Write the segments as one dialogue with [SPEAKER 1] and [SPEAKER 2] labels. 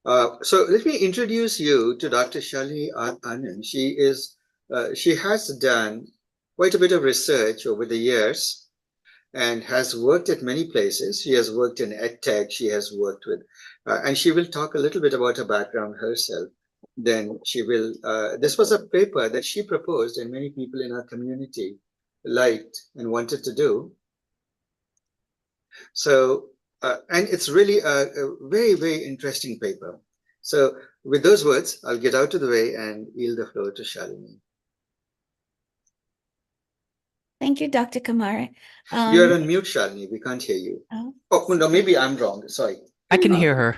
[SPEAKER 1] So let me introduce you to Dr. Shalini Anand. She has done quite a bit of research over the years and has worked at many places. She has worked in EdTech. She has worked with, and she will talk a little bit about her background herself. Then she will, this was a paper that she proposed and many people in our community liked and wanted to do. So, and it's really a very, very interesting paper. So with those words, I'll get out of the way and yield the floor to Shalini.
[SPEAKER 2] Thank you, Dr. Kumar.
[SPEAKER 1] You're on mute, Shalini. We can't hear you. Oh, no, maybe I'm wrong. Sorry.
[SPEAKER 3] I can hear her.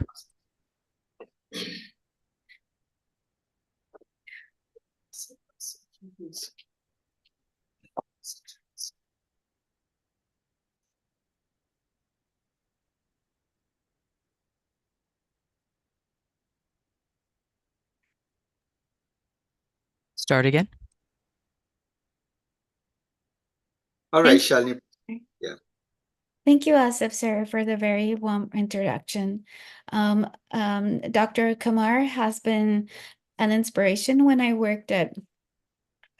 [SPEAKER 3] Start again.
[SPEAKER 1] All right, Shalini. Yeah.
[SPEAKER 2] Thank you, Asif, sir, for the very warm introduction. Dr. Kumar has been an inspiration when I worked at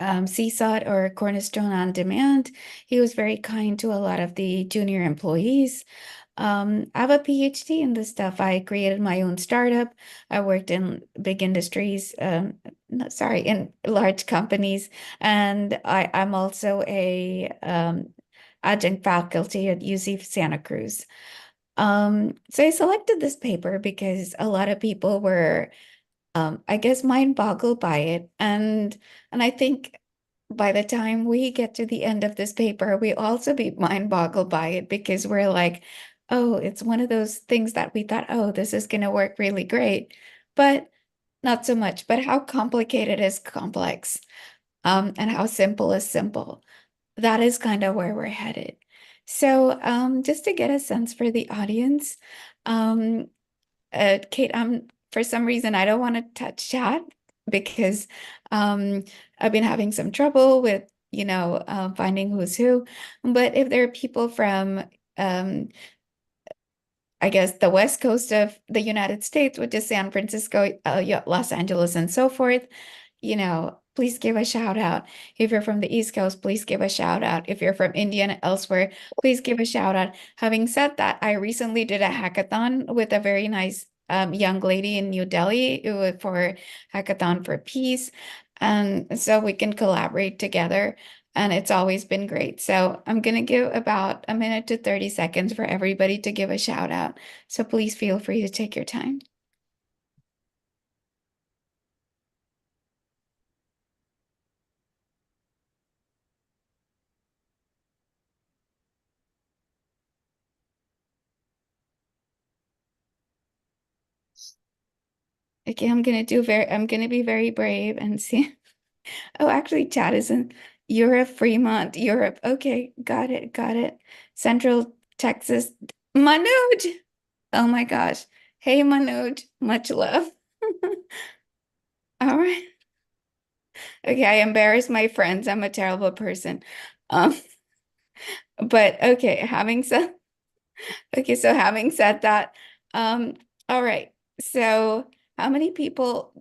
[SPEAKER 2] CSOT or Cornerstone On Demand. He was very kind to a lot of the junior employees. I have a PhD in this stuff. I created my own startup. I worked in big industries, in large companies. And I'm also a adjunct faculty at UC Santa Cruz. So I selected this paper because a lot of people were, I guess, mind boggled by it. And I think by the time we get to the end of this paper, we also be mind boggled by it because we're like, oh, it's one of those things that we thought, oh, this is going to work really great, but not so much. But how complicated is complex, and how simple is simple. That is kind of where we're headed. So just to get a sense for the audience, Kate, for some reason, I don't want to touch chat because I've been having some trouble with, finding who's who. But if there are people from, I guess, the West Coast of the United States, which is San Francisco, Los Angeles, and so forth, please give a shout out. If you're from the East Coast, please give a shout out. If you're from India and elsewhere, please give a shout out. Having said that, I recently did a hackathon with a very nice young lady in New Delhi for Hackathon for Peace. And so we can collaborate together. And it's always been great. So I'm going to give about a minute to 30 seconds for everybody to give a shout out. So please feel free to take your time. Okay, I'm going to be very brave and see. Oh, actually, Chad is in Europe, Fremont, Europe. Okay, got it. Central Texas. Manoj! Oh my gosh. Hey, Manoj, much love. All right. Okay, I embarrass my friends. I'm a terrible person. But okay, having said that, all right. So how many people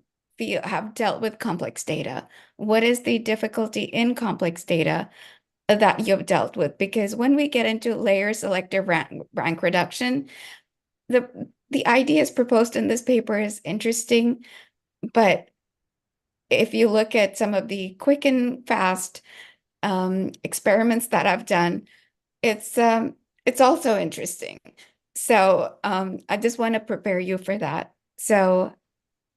[SPEAKER 2] have dealt with complex data? What is the difficulty in complex data that you've dealt with? Because when we get into layer selective rank reduction, the ideas proposed in this paper is interesting, but if you look at some of the quick and fast experiments that I've done, it's also interesting. So I just want to prepare you for that. So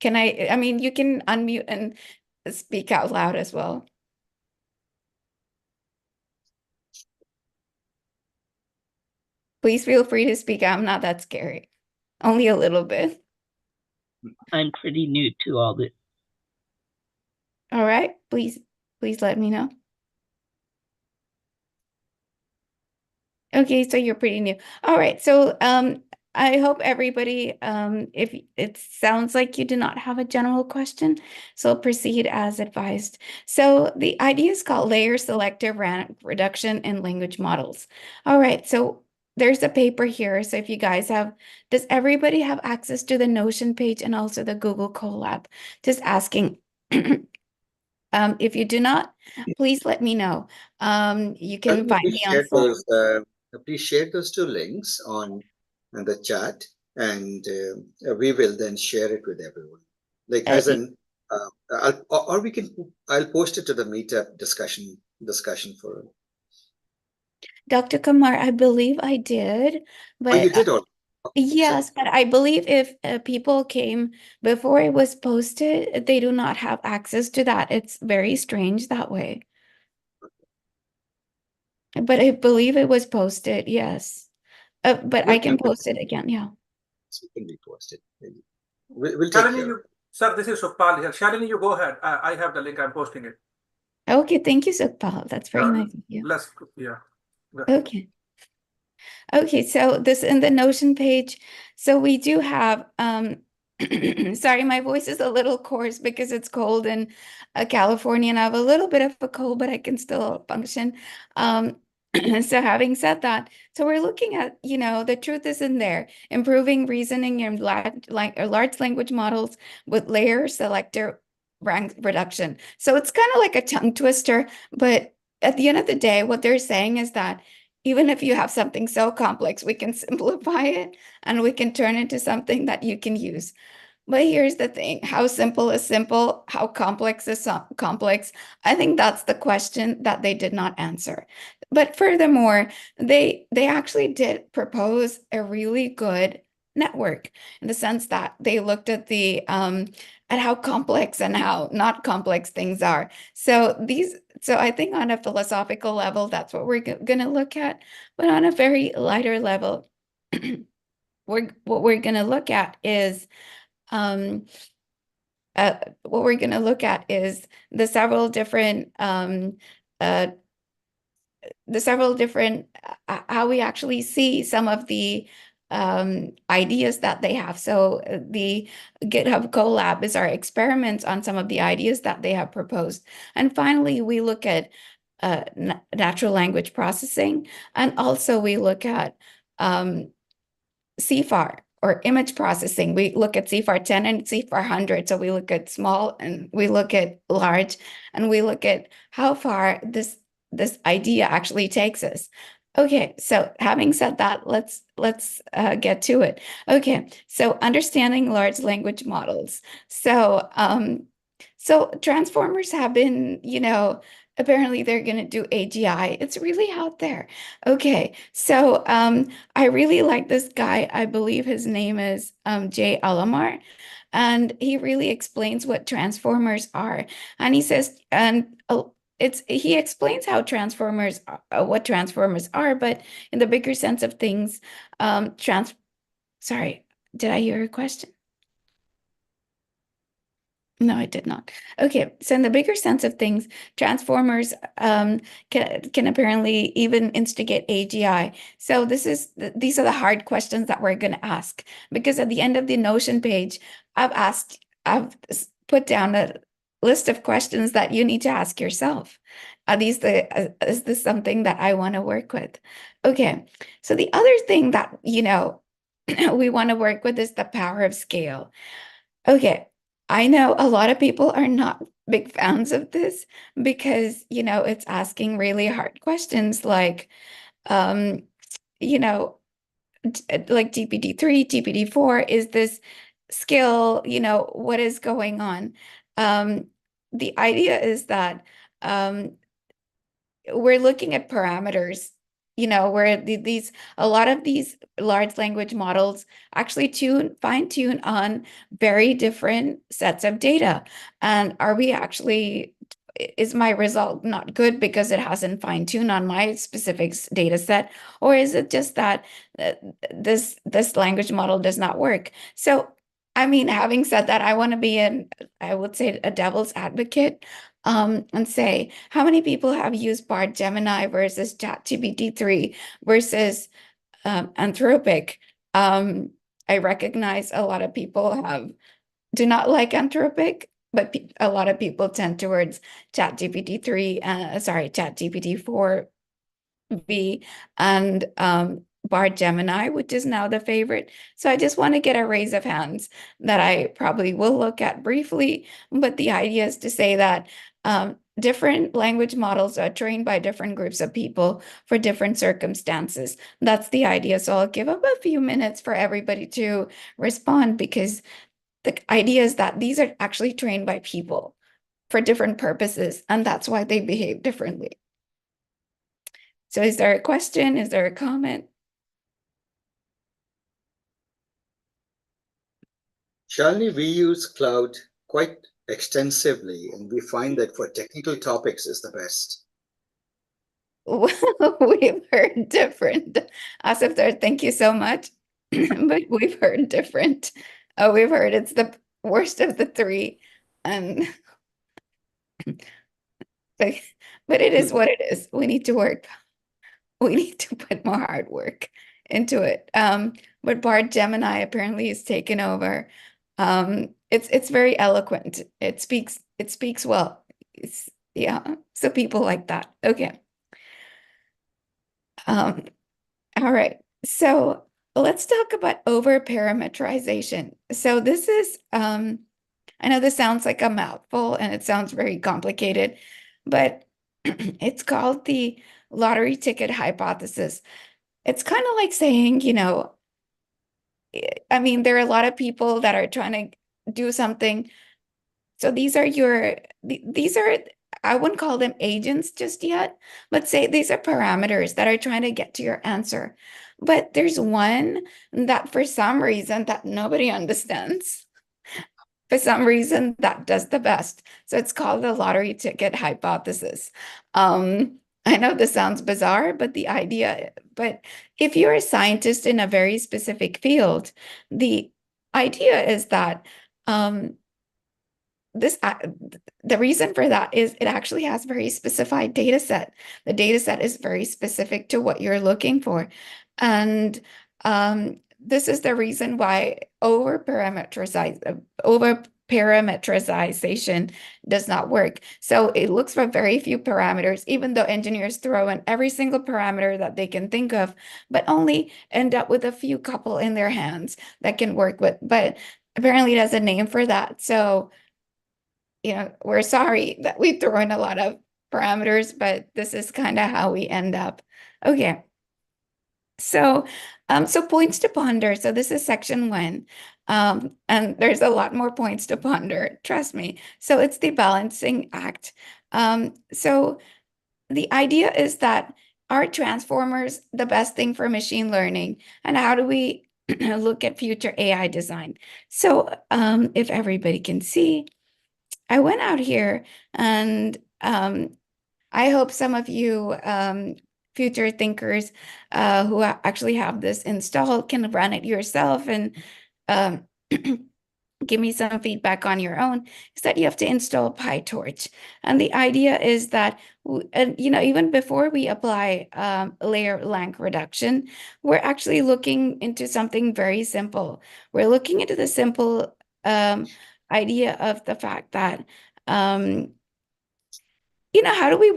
[SPEAKER 2] I mean, you can unmute and speak out loud as well. Please feel free to speak. I'm not that scary. Only a little bit.
[SPEAKER 4] I'm pretty new to all this.
[SPEAKER 2] All right. Please let me know. Okay, so you're pretty new. All right. So I hope everybody, if it sounds like you do not have a general question, so proceed as advised. So the idea is called layer selective rank reduction in language models. All right. So there's a paper here. So if you guys have, does everybody have access to the Notion page and also the Google Colab? Just asking. If you do not, please let me know. You can find me on phone.
[SPEAKER 1] Please share those two links on the chat, and we will then share it with everyone. Like as
[SPEAKER 2] Okay.
[SPEAKER 1] an, or we can, I'll post it to the meetup discussion forum.
[SPEAKER 2] Dr. Kumar, I believe I did,
[SPEAKER 1] Oh,
[SPEAKER 2] but
[SPEAKER 1] you did all.
[SPEAKER 2] yes, but I believe if people came before it was posted, they do not have access to that. It's very strange that way. But I believe it was posted, yes. But I can post it again, yeah.
[SPEAKER 1] It can be posted. We'll take
[SPEAKER 3] Shalini,
[SPEAKER 1] care.
[SPEAKER 3] sir, this is Supal here. Shalini, you go ahead. I have the link. I'm posting it.
[SPEAKER 2] Okay, thank you, Sukhpal. That's very nice of you.
[SPEAKER 3] Yeah.
[SPEAKER 2] Okay. Okay, so this in the Notion page. So we do have, sorry, my voice is a little coarse because it's cold in California and I have a little bit of a cold, but I can still function. So having said that, so we're looking at, the truth is in there, improving reasoning in large language models with layer selector rank reduction. So it's kind of like a tongue twister, but at the end of the day, what they're saying is that even if you have something so complex, we can simplify it and we can turn it into something that you can use. But here's the thing, how simple is simple? How complex is complex? I think that's the question that they did not answer. But furthermore, they actually did propose a really good network in the sense that they looked at the at how complex and how not complex things are. So I think on a philosophical level, that's what we're going to look at. But on a very lighter level, what we're going to look at is the several different how we actually see some of the ideas that they have. So the GitHub Colab is our experiments on some of the ideas that they have proposed. And finally, we look at natural language processing, and also we look at CFAR or image processing. We look at CFAR 10 and CFAR 100. So we look at small and we look at large, and we look at how far this idea actually takes us. Okay, so having said that, let's get to it. Okay, so understanding large language models. So transformers have been, apparently they're going to do AGI. It's really out there. Okay, so I really like this guy. I believe his name is Jay Alamar, and he really explains what transformers are. And he says, he explains how transformers what transformers are, but in the bigger sense of things, sorry, did I hear a question? No, I did not. Okay, so in the bigger sense of things, transformers can apparently even instigate AGI. So these are the hard questions that we're going to ask, because at the end of the Notion page, I've put down a list of questions that you need to ask yourself. Is this something that I want to work with? Okay, so the other thing that we want to work with is the power of scale. Okay. I know a lot of people are not big fans of this because, it's asking really hard questions like, like GPT-3, GPT-4, is this skill, what is going on? The idea is that we're looking at parameters, where a lot of these large language models actually fine tune on very different sets of data. And is my result not good because it hasn't fine tuned on my specific data set? Or is it just that this language model does not work? So, I mean, having said that, I want to be I would say a devil's advocate. And say, how many people have used Bard Gemini versus ChatGPT-3 versus Anthropic? I recognize a lot of people do not like Anthropic, but a lot of people tend towards ChatGPT-4V, and Bard Gemini, which is now the favorite. So I just want to get a raise of hands that I probably will look at briefly, but the idea is to say that different language models are trained by different groups of people for different circumstances. That's the idea. So I'll give up a few minutes for everybody to respond, because the idea is that these are actually trained by people for different purposes, and that's why they behave differently. So is there a question? Is there a comment?
[SPEAKER 1] Shalini, we use cloud quite extensively, and we find that for technical topics is the best.
[SPEAKER 2] We've heard different. Asif, thank you so much. But we've heard different. We've heard it's the worst of the three. And but it is what it is. We need to work. We need to put more hard work into it. But Bard Gemini apparently has taken over. It's very eloquent. It speaks well. Yeah. So people like that. Okay. All right. So let's talk about over-parameterization. So this is, I know this sounds like a mouthful and it sounds very complicated, but it's called the lottery ticket hypothesis. It's kind of like saying, I mean, there are a lot of people that are trying to do something. So these are I wouldn't call them agents just yet, but say these are parameters that are trying to get to your answer. But there's one that for some reason that nobody understands, for some reason that does the best. So it's called the lottery ticket hypothesis. I know this sounds bizarre, but if you're a scientist in a very specific field, the idea is that the reason for that is it actually has very specified data set. The data set is very specific to what you're looking for. And this is the reason why over-parameterization does not work. So it looks for very few parameters, even though engineers throw in every single parameter that they can think of, but only end up with a few couple in their hands that can work with. But apparently it has a name for that. So we're sorry that we throw in a lot of parameters, but this is kind of how we end up. Okay. So points to ponder. So this is section 1. And there's a lot more points to ponder, trust me. So it's the balancing act. So the idea is that, are transformers the best thing for machine learning? And how do we look at future AI design? So if everybody can see, I went out here and I hope some of you future thinkers who actually have this installed can run it yourself and give me some feedback on your own, is that you have to install PyTorch. And the idea is that, even before we apply layer length reduction, we're actually looking into something very simple. We're looking into the simple idea of the fact that, how do we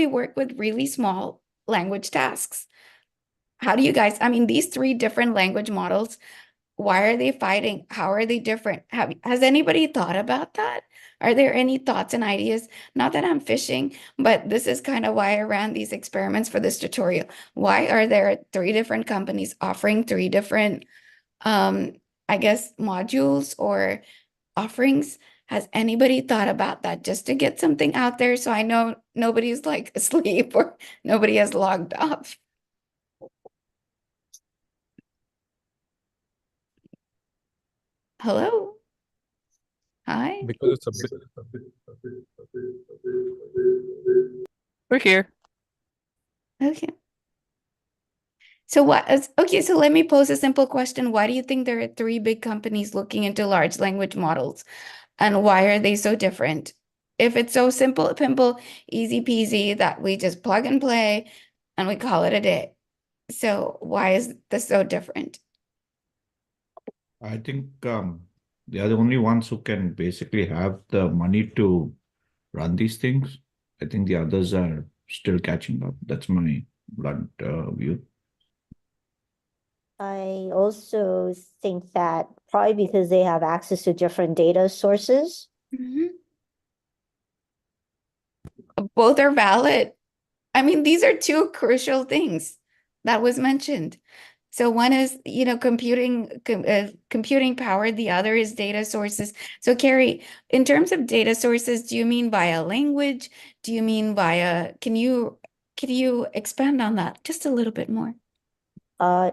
[SPEAKER 2] work with really small language tasks? How do you guys, these 3 different language models, why are they fighting? How are they different? Has anybody thought about that? Are there any thoughts and ideas? Not that I'm fishing, but this is kind of why I ran these experiments for this tutorial. Why are there 3 different companies offering 3 different, modules or offerings? Has anybody thought about that, just to get something out there so I know nobody's like asleep or nobody has logged off? Hello? Hi?
[SPEAKER 5] Because it's a bit. We're here.
[SPEAKER 2] Okay. So so let me pose a simple question. Why do you think there are 3 big companies looking into large language models? And why are they so different? If it's so simple, easy peasy that we just plug and play and we call it a day. So why is this so different?
[SPEAKER 6] I think they are the only ones who can basically have the money to run these things. I think the others are still catching up. That's my blunt view.
[SPEAKER 7] I also think that probably because they have access to different data sources.
[SPEAKER 2] Mhm. Both are valid. I mean, these are two crucial things that was mentioned. So one is, computing power, the other is data sources. So Carrie, in terms of data sources, do you mean via language? Do you mean via, can you expand on that just a little bit more?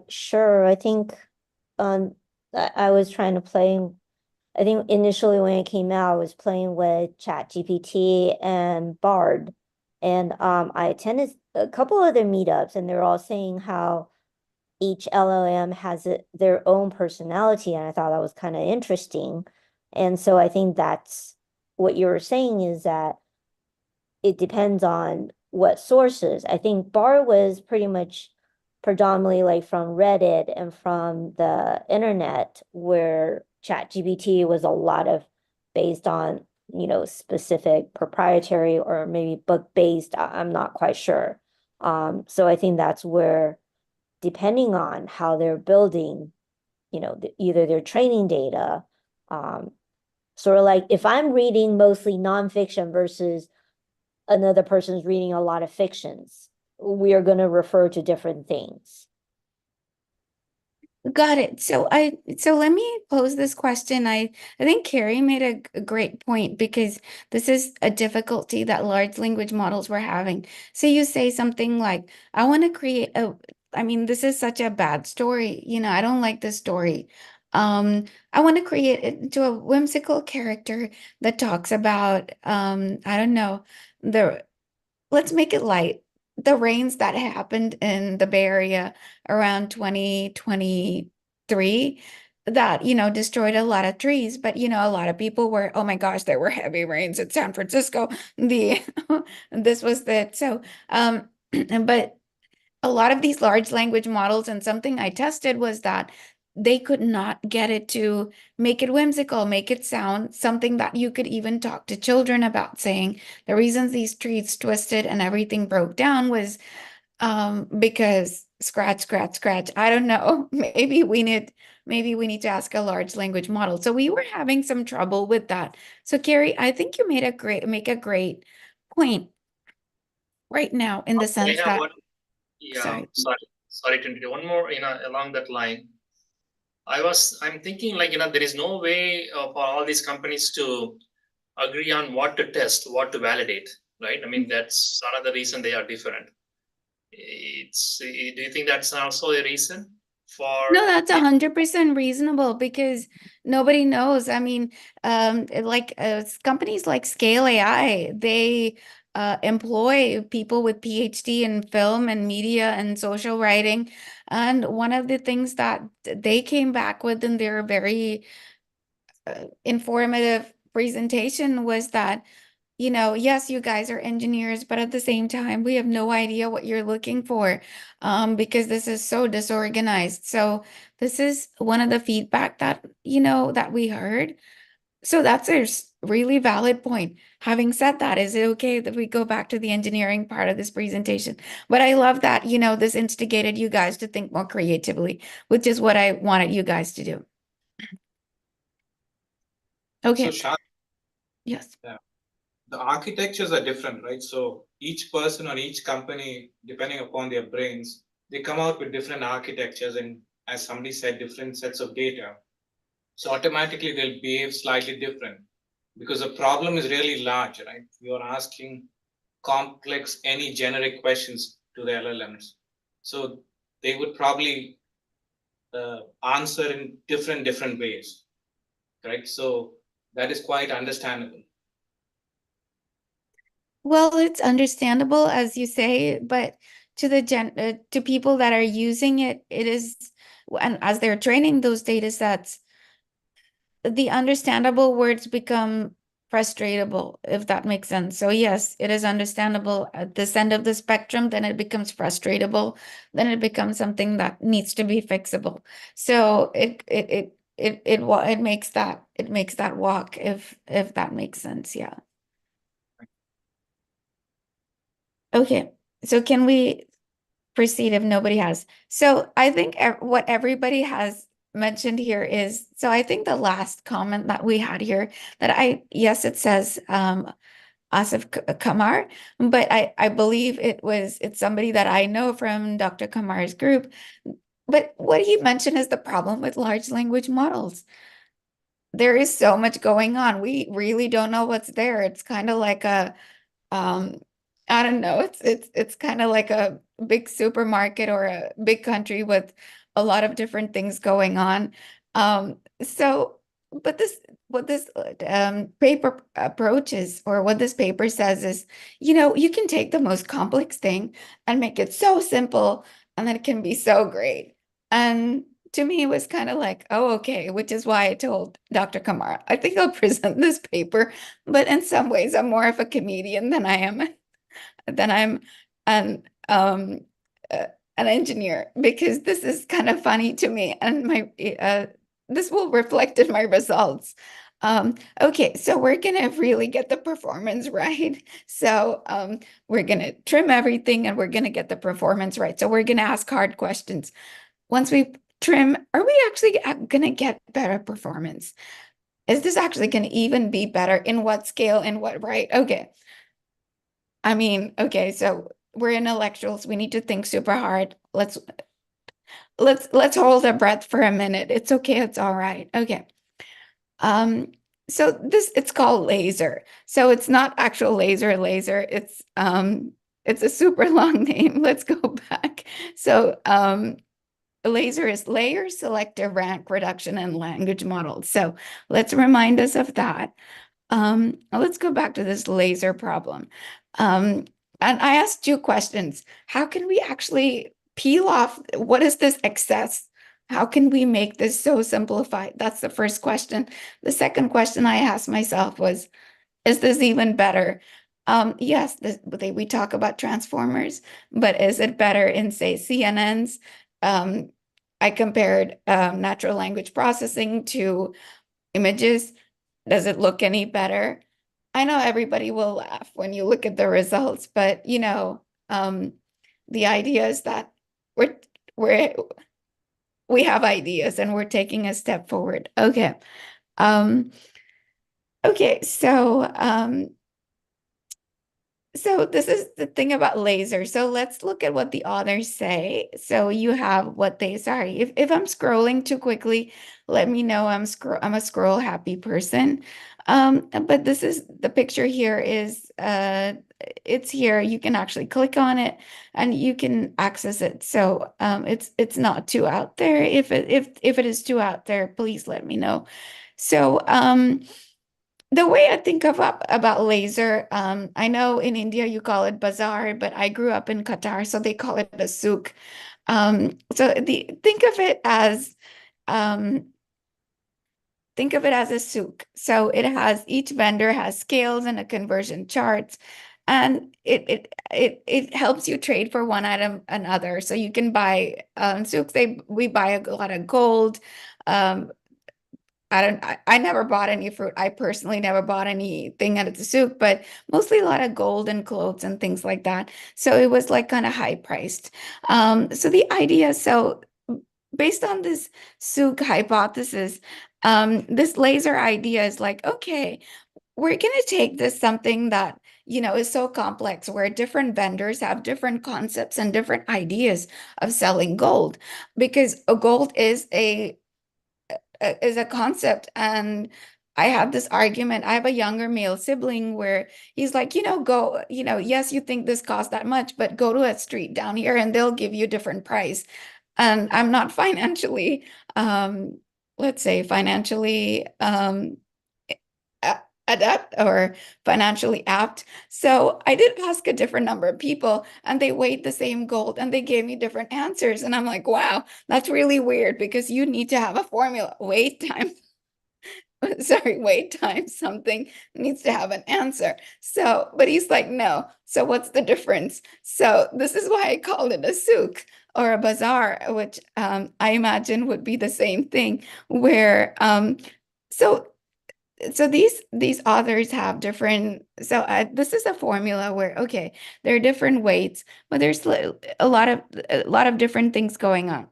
[SPEAKER 7] Sure. I think I was trying to play. I think initially when it came out, I was playing with ChatGPT and Bard, and I attended a couple other meetups, and they're all saying how each LLM has their own personality, and I thought that was kind of interesting. And so I think that's what you were saying is that it depends on what sources. I think Bard was pretty much predominantly like from Reddit and from the internet, where ChatGPT was a lot of based on, specific proprietary or maybe book based. I'm not quite sure. So I think that's where, depending on how they're building, either their training data, sort of like if I'm reading mostly nonfiction versus another person's reading a lot of fictions, we are going to refer to different things.
[SPEAKER 2] Got it. So let me pose this question. I think Carrie made a great point because this is a difficulty that large language models were having. So you say something like, I want to create I mean, this is such a bad story. I don't like this story. I want to create it into a whimsical character that talks about, I don't know, let's make it light. The rains that happened in the Bay Area around 2023 that, destroyed a lot of trees. But, a lot of people were, oh my gosh, there were heavy rains in San Francisco. This was that. So, but a lot of these large language models, and something I tested was that they could not get it to make it whimsical, make it sound something that you could even talk to children about, saying the reasons these trees twisted and everything broke down was because scratch, scratch, scratch. I don't know. Maybe we need to ask a large language model. So we were having some trouble with that. So Carrie, I think you make a great point right now in the
[SPEAKER 8] I
[SPEAKER 2] sense
[SPEAKER 8] have
[SPEAKER 2] that,
[SPEAKER 8] one. Yeah,
[SPEAKER 2] sorry.
[SPEAKER 8] sorry to interrupt. One more, along that line. I'm thinking like, there is no way for all these companies to agree on what to test, what to validate, right? I mean, that's another reason they are different. Do you think that's also a reason for?
[SPEAKER 2] No, that's 100% reasonable because nobody knows. I mean, companies like Scale AI, they employ people with PhD in film and media and social writing. And one of the things that they came back with in their very informative presentation was that, yes, you guys are engineers, but at the same time, we have no idea what you're looking for, because this is so disorganized. So this is one of the feedback that, that we heard. So that's a really valid point. Having said that, is it okay that we go back to the engineering part of this presentation? But I love that, this instigated you guys to think more creatively, which is what I wanted you guys to do. Okay.
[SPEAKER 9] So,
[SPEAKER 2] Yes.
[SPEAKER 9] the architectures are different, right? So each person or each company, depending upon their brains, they come out with different architectures and, as somebody said, different sets of data. So automatically they'll behave slightly different because the problem is really large, right? You're asking complex, any generic questions to the LLMs. So they would probably answer in different ways, right? So that is quite understandable.
[SPEAKER 2] Well, it's understandable, as you say, but to people that are using it, it is, and as they're training those data sets, the understandable words become frustratable, if that makes sense. So yes, it is understandable at this end of the spectrum, then it becomes frustratable, then it becomes something that needs to be fixable. So it makes that walk, if that makes sense. Yeah. Okay, so can we proceed if nobody has. So I think what everybody has mentioned here is, so I think the last comment that we had here that yes, it says Asif Kamar, but I believe it's somebody that I know from Dr. Kamar's group. But what he mentioned is the problem with large language models. There is so much going on. We really don't know what's there. It's kind of like a I don't know, it's kind of like a big supermarket or a big country with a lot of different things going on. So but what this paper approaches, or what this paper says is, you can take the most complex thing and make it so simple, and then it can be so great. And to me, it was kind of like, oh, okay, which is why I told Dr. Kamar, I think I'll present this paper, but in some ways I'm more of a comedian than I'm an engineer, because this is kind of funny to me, and my this will reflect in my results. Okay, so we're gonna really get the performance right. So we're gonna trim everything and we're gonna get the performance right. So we're gonna ask hard questions. Once we trim, are we actually gonna get better performance? Is this actually gonna even be better? In what scale? In what, right? Okay. I mean, okay, so we're intellectuals. We need to think super hard. Let's hold our breath for a minute. It's okay. It's all right. Okay. So it's called laser. So it's not actual laser. It's a super long name. Let's go back. So laser is layer, selective rank reduction, and language models. So let's remind us of that. Let's go back to this laser problem. And I asked 2 questions. How can we actually peel off? What is this excess? How can we make this so simplified? That's the first question. The second question I asked myself was, is this even better? Yes, we talk about transformers, but is it better in, say, CNNs? I compared natural language processing to images. Does it look any better? I know everybody will laugh when you look at the results, but the idea is that we have ideas and we're taking a step forward. Okay. Okay, so this is the thing about laser. So let's look at what the authors say. So you have what they, sorry, if I'm scrolling too quickly, let me know. I'm a scroll happy person. But this is the picture here is it's here. You can actually click on it and you can access it. So it's not too out there. If it is too out there, please let me know. So the way I think about laser, I know in India you call it bazaar, but I grew up in Qatar, so they call it a souk. So think of it as a souk. So each vendor has scales and a conversion charts, and it helps you trade for one item another. So you can buy souks. We buy a lot of gold. I never bought any fruit. I personally never bought anything at the souk, but mostly a lot of gold and clothes and things like that. So it was like kind of high priced. So the idea, based on this souk hypothesis, this laser idea is like, okay, we're going to take this something that, is so complex, where different vendors have different concepts and different ideas of selling gold, because gold is a concept. And I have this argument. I have a younger male sibling where he's like, yes, you think this costs that much, but go to a street down here and they'll give you a different price. And I'm not financially, let's say financially adept or financially apt. So I did ask a different number of people and they weighed the same gold and they gave me different answers. And I'm like, wow, that's really weird, because you need to have a formula. Weight times something needs to have an answer. So, but he's like, no. So what's the difference? So this is why I called it a souk or a bazaar, which I imagine would be the same thing, where so so these authors have different, so this is a formula where, okay, there are different weights, but there's a lot of different things going on.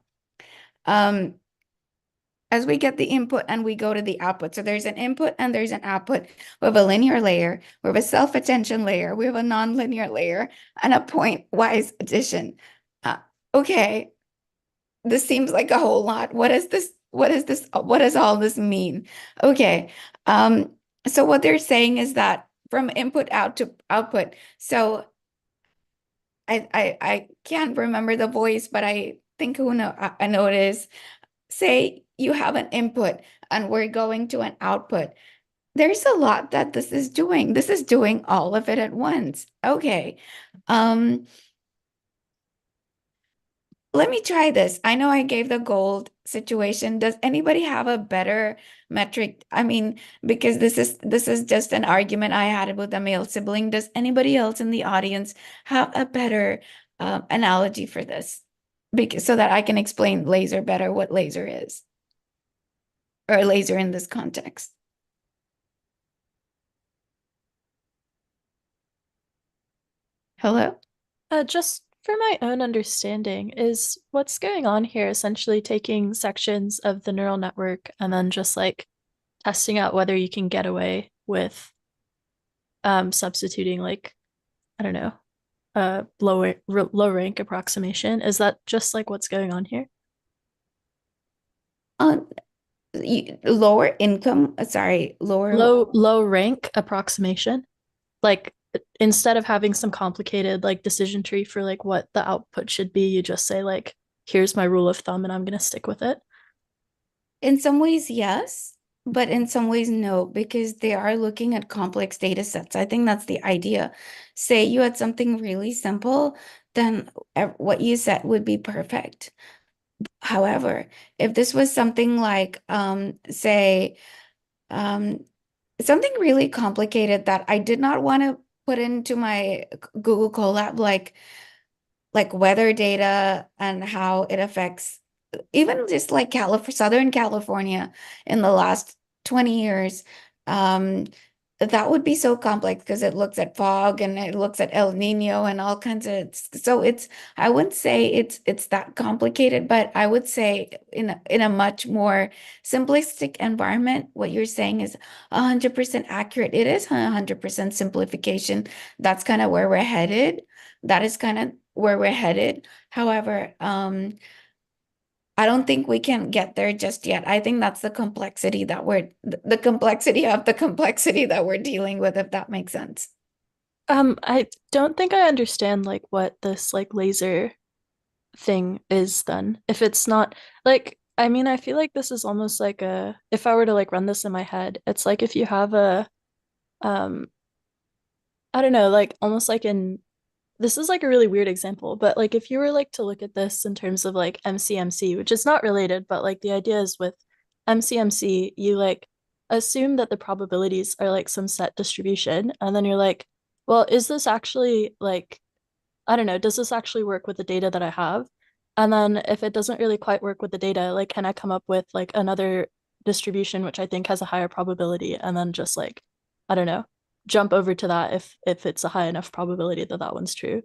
[SPEAKER 2] As we get the input and we go to the output. So there's an input and there's an output. We have a linear layer, we have a self-attention layer, we have a non-linear layer, and a point-wise addition. Okay, this seems like a whole lot. What is this? What is this? What does all this mean? Okay, so what they're saying is that from input out to output. So I can't remember the voice, but I think I know it is. Say you have an input and we're going to an output. There's a lot that this is doing. This is doing all of it at once. Okay. Let me try this. I know I gave the gold situation. Does anybody have a better metric? I mean, because this is just an argument I had with a male sibling. Does anybody else in the audience have a better analogy for this? Because so that I can explain laser better, what laser is, or laser in this context. Hello?
[SPEAKER 10] Just for my own understanding, is what's going on here essentially taking sections of the neural network and then just like testing out whether you can get away with substituting, like, I don't know, low rank approximation? Is that just like what's going on here?
[SPEAKER 2] Lower income,
[SPEAKER 10] low rank approximation. Like, instead of having some complicated like decision tree for like what the output should be, you just say like, here's my rule of thumb and I'm gonna stick with it.
[SPEAKER 2] In some ways, yes, but in some ways, no, because they are looking at complex data sets. I think that's the idea. Say you had something really simple, then what you said would be perfect. However, if this was something like, say, something really complicated that I did not want to put into my Google Colab, like weather data and how it affects even just like Southern California in the last 20 years, that would be so complex because it looks at fog and it looks at El Nino and all kinds of, so I wouldn't say it's that complicated, but I would say in a much more simplistic environment, what you're saying is 100% accurate. It is 100% simplification. That's kind of where we're headed. That is kind of where we're headed. However, I don't think we can get there just yet. I think that's the complexity that the complexity of the complexity that we're dealing with, if that makes sense.
[SPEAKER 10] I don't think I understand like what this like laser thing is then. If it's not like, I mean, I feel like this is almost like if I were to like run this in my head, it's like if you have I don't know, like almost like this is like a really weird example, but like if you were like to look at this in terms of like MCMC, which is not related, but like the idea is with MCMC, you like assume that the probabilities are like some set distribution, and then you're like, well, is this actually like, I don't know, does this actually work with the data that I have? And then if it doesn't really quite work with the data, like can I come up with like another distribution which I think has a higher probability, and then just like, I don't know, jump over to that if it's a high enough probability that that one's true,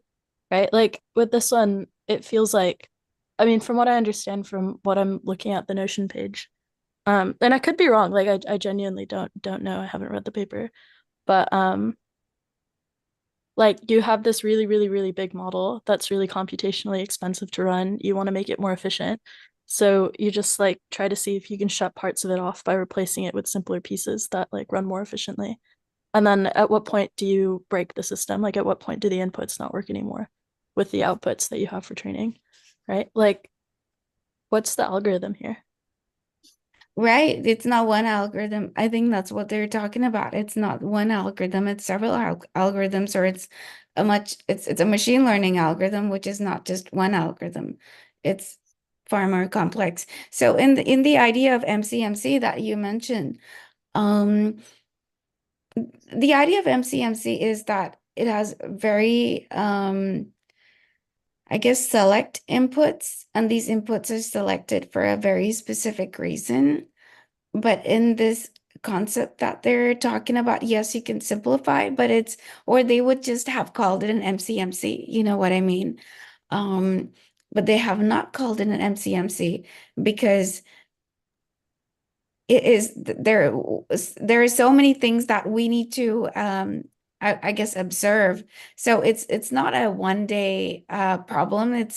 [SPEAKER 10] right? Like with this one, it feels like, I mean, from what I understand from what I'm looking at the Notion page, and I could be wrong, like I genuinely don't know, I haven't read the paper, but like you have this really, really, really big model that's really computationally expensive to run. You want to make it more efficient. So you just like try to see if you can shut parts of it off by replacing it with simpler pieces that like run more efficiently. And then at what point do you break the system? Like at what point do the inputs not work anymore with the outputs that you have for training, right? Like what's the algorithm here?
[SPEAKER 2] Right. It's not one algorithm. I think that's what they're talking about. It's not one algorithm. It's several algorithms, or it's a machine learning algorithm, which is not just one algorithm. It's far more complex. So in the idea of MCMC that you mentioned, the idea of MCMC is that it has very, I guess, select inputs, and these inputs are selected for a very specific reason. But in this concept that they're talking about. Yes, you can simplify, but or they would just have called it an MCMC, you know what I mean? But they have not called it an MCMC because it is there are so many things that we need to I guess observe. So it's not a one day problem.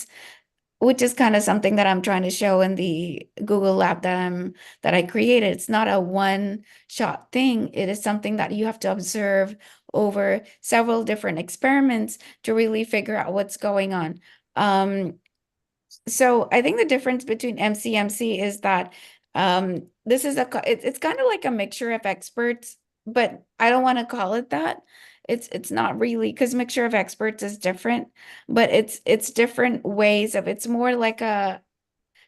[SPEAKER 2] Which is kind of something that I'm trying to show in the Google Lab that I created. It's not a one shot thing. It is something that you have to observe over several different experiments to really figure out what's going on. So I think the difference between MCMC is that this is it's kind of like a mixture of experts, but I don't want to call it that. It's not really, because mixture of experts is different, but it's different ways of, it's more like a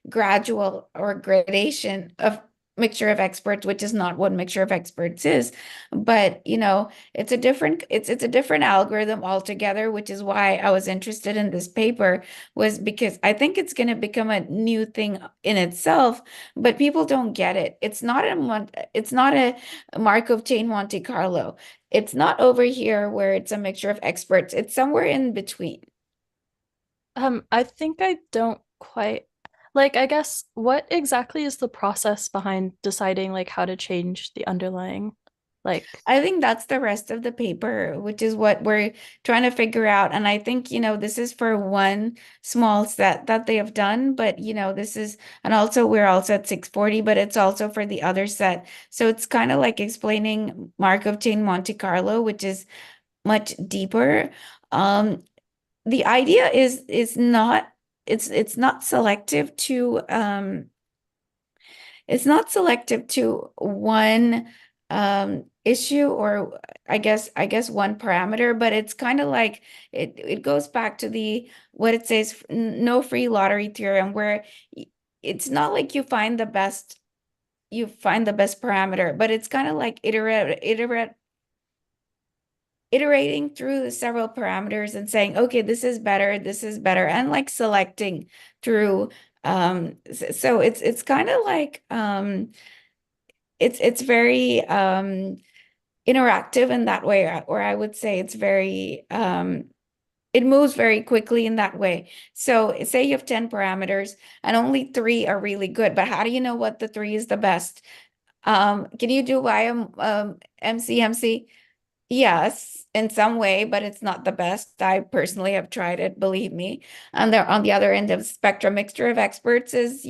[SPEAKER 2] gradual or gradation of mixture of experts, which is not what mixture of experts is. But it's a different algorithm altogether, which is why I was interested in this paper, was because I think it's going to become a new thing in itself, but people don't get it. It's not a Markov chain Monte Carlo. It's not over here where it's a mixture of experts. It's somewhere in between.
[SPEAKER 10] I think I don't quite like, I guess, what exactly is the process behind deciding like how to change the underlying, like?
[SPEAKER 2] I think that's the rest of the paper, which is what we're trying to figure out. And I think, this is for one small set that they have done, but this is, and also we're also at 640, but it's also for the other set. So it's kind of like explaining Markov chain Monte Carlo, which is much deeper. The idea is not, it's not selective to one issue, or I guess one parameter, but it's kind of like it goes back to what it says, no free lottery theorem, where it's not like you find the best parameter, but it's kind of like iterating through the several parameters and saying, okay, this is better, and like selecting through. So it's kind of like it's very interactive in that way, or I would say it's very it moves very quickly in that way. So say you have 10 parameters and only 3 are really good, but how do you know what the 3 is the best? Can you do MCMC? Yes, in some way, but it's not the best. I personally have tried it, believe me. And they're on the other end of the spectrum. Mixture of experts is,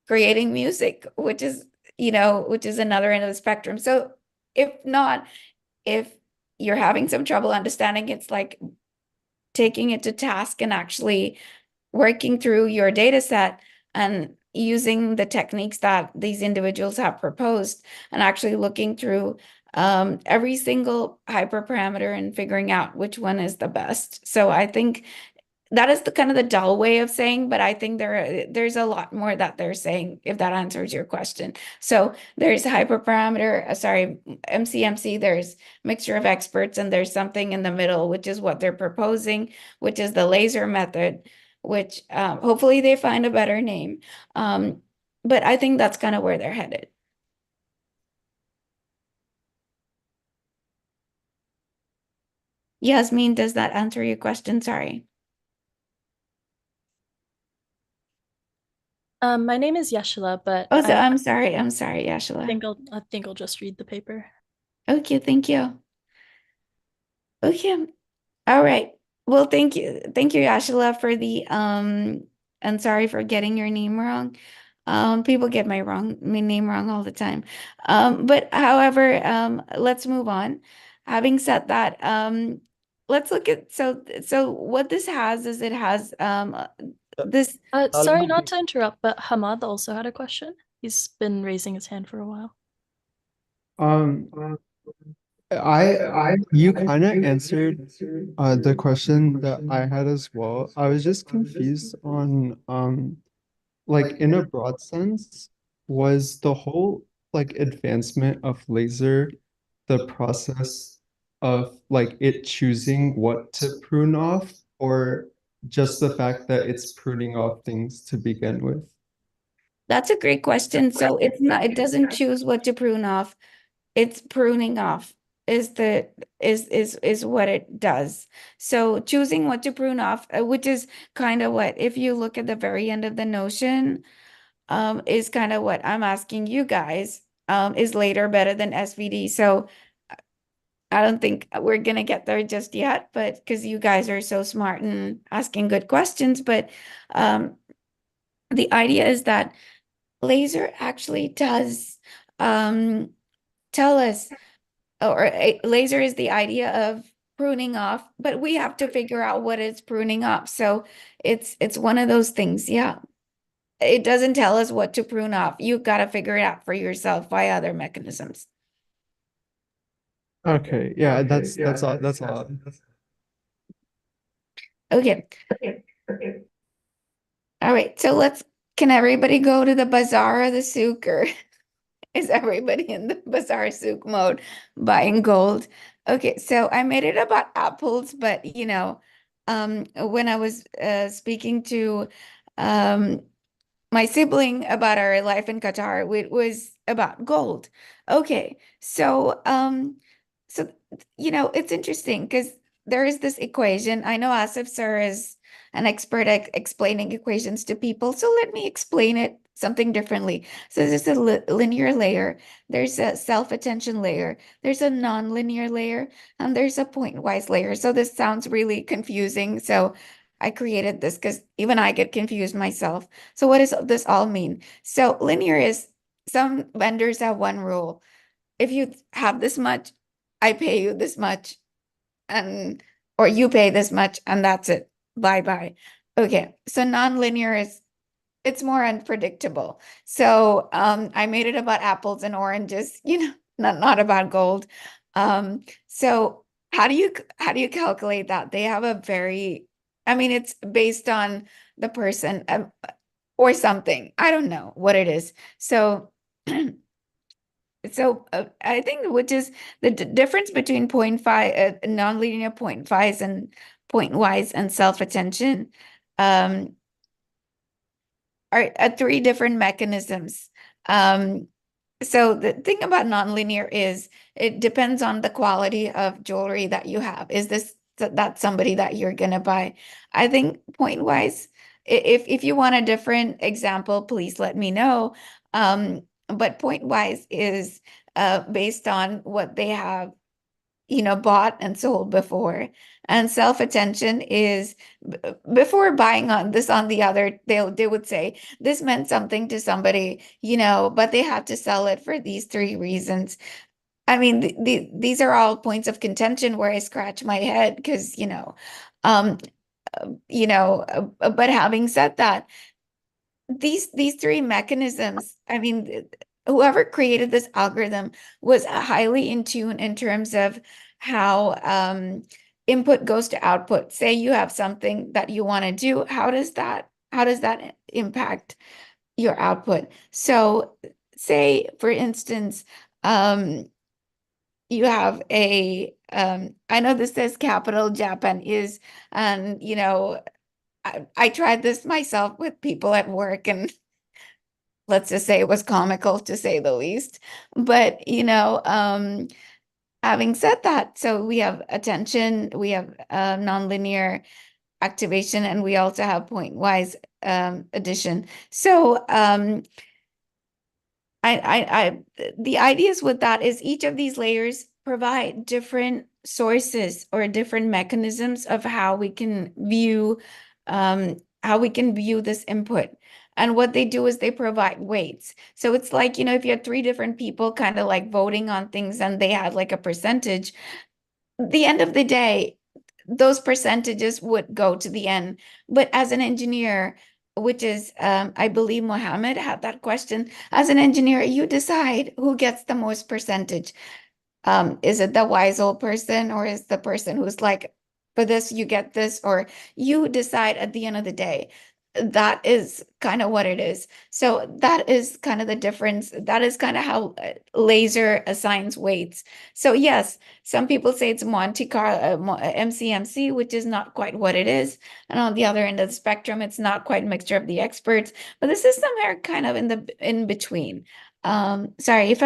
[SPEAKER 2] creating music, which is another end of the spectrum. So if you're having some trouble understanding, it's like taking it to task and actually working through your data set and using the techniques that these individuals have proposed, and actually looking through every single hyperparameter and figuring out which one is the best. So I think that is the kind of the dull way of saying, but I think there's a lot more that they're saying, if that answers your question. So there's MCMC, there's mixture of experts, and there's something in the middle, which is what they're proposing, which is the laser method, which hopefully they find a better name. But I think that's kind of where they're headed. Yasmin, does that answer your question? Sorry.
[SPEAKER 10] My name is Yeshila, but
[SPEAKER 2] Oh, so I'm sorry, Yeshila.
[SPEAKER 10] I think I'll just read the paper.
[SPEAKER 2] Okay, thank you. Okay. All right. Well, thank you, Yeshila, for the and sorry for getting your name wrong. People get my name wrong all the time. But however, let's move on. Having said that, let's look at so what this has is, it has this.
[SPEAKER 10] Sorry, not to interrupt, but Hamad also had a question. He's been raising his hand for a while.
[SPEAKER 11] You kind of answered the question that I had as well. I was just confused on like, in a broad sense, was the whole like advancement of laser the process of like it choosing what to prune off, or just the fact that it's pruning off things to begin with?
[SPEAKER 2] That's a great question. So it's not, it doesn't choose what to prune off. It's pruning off is what it does. So choosing what to prune off, which is kind of what, if you look at the very end of the notion, is kind of what I'm asking you guys, is later better than SVD? So I don't think we're gonna get there just yet, but because you guys are so smart and asking good questions, but the idea is that laser actually does tell us, or laser is the idea of pruning off, but we have to figure out what it's pruning off. So it's one of those things, yeah. It doesn't tell us what to prune off. You've got to figure it out for yourself by other mechanisms.
[SPEAKER 11] Okay, yeah, that's all. That's all.
[SPEAKER 2] Okay. All right. So can everybody go to the bazaar or the souk, or is everybody in the bazaar souk mode buying gold? Okay. So I made it about apples, but when I was speaking to my sibling about our life in Qatar, it was about gold. Okay. So it's interesting because there is this equation. I know Asif sir is an expert at explaining equations to people, so let me explain it something differently. So there's a linear layer, there's a self-attention layer, there's a non-linear layer, and there's a point-wise layer. So this sounds really confusing. So I created this because even I get confused myself. So what does this all mean? So linear is, some vendors have one rule. If you have this much, I pay you this much, or you pay this much, and that's it. Bye-bye. Okay, so non-linear is, it's more unpredictable. So I made it about apples and oranges, not about gold. So how do you calculate that? They have a very, it's based on the person or something. I don't know what it is. So I think, which is the difference between 0.5 nonlinear 0.5s and point-wise and self-attention are three different mechanisms. So the thing about nonlinear is it depends on the quality of jewelry that you have. Is that somebody that you're gonna buy? I think point-wise, if you want a different example, please let me know. But point-wise is based on what they have, bought and sold before. And self-attention is before buying on the other, they would say this meant something to somebody, but they had to sell it for these three reasons. These are all points of contention where I scratch my head because, but having said that, these three mechanisms, whoever created this algorithm was highly in tune in terms of how input goes to output. Say you have something that you want to do, how does that impact your output? So say, for instance, you have I know this says capital Japanese, and I tried this myself with people at work, and let's just say it was comical to say the least. But having said that, so we have attention, we have nonlinear activation, and we also have point-wise addition. So the ideas with that is each of these layers provide different sources or different mechanisms of how we can view this input. And what they do is they provide weights. So it's like, if you had three different people kind of like voting on things and they had like a percentage, the end of the day, those percentages would go to the end. But as an engineer, which is, I believe Mohammed had that question, as an engineer, you decide who gets the most percentage. Is it the wise old person, or is the person who's like, for this, you get this, or you decide at the end of the day. that is kind of what it is. So that is kind of the difference. That is kind of how laser assigns weights. So yes, some people say it's Monte Carlo, MCMC, which is not quite what it is. And on the other end of the spectrum, it's not quite a mixture of the experts, but this is somewhere kind of in between. Sorry if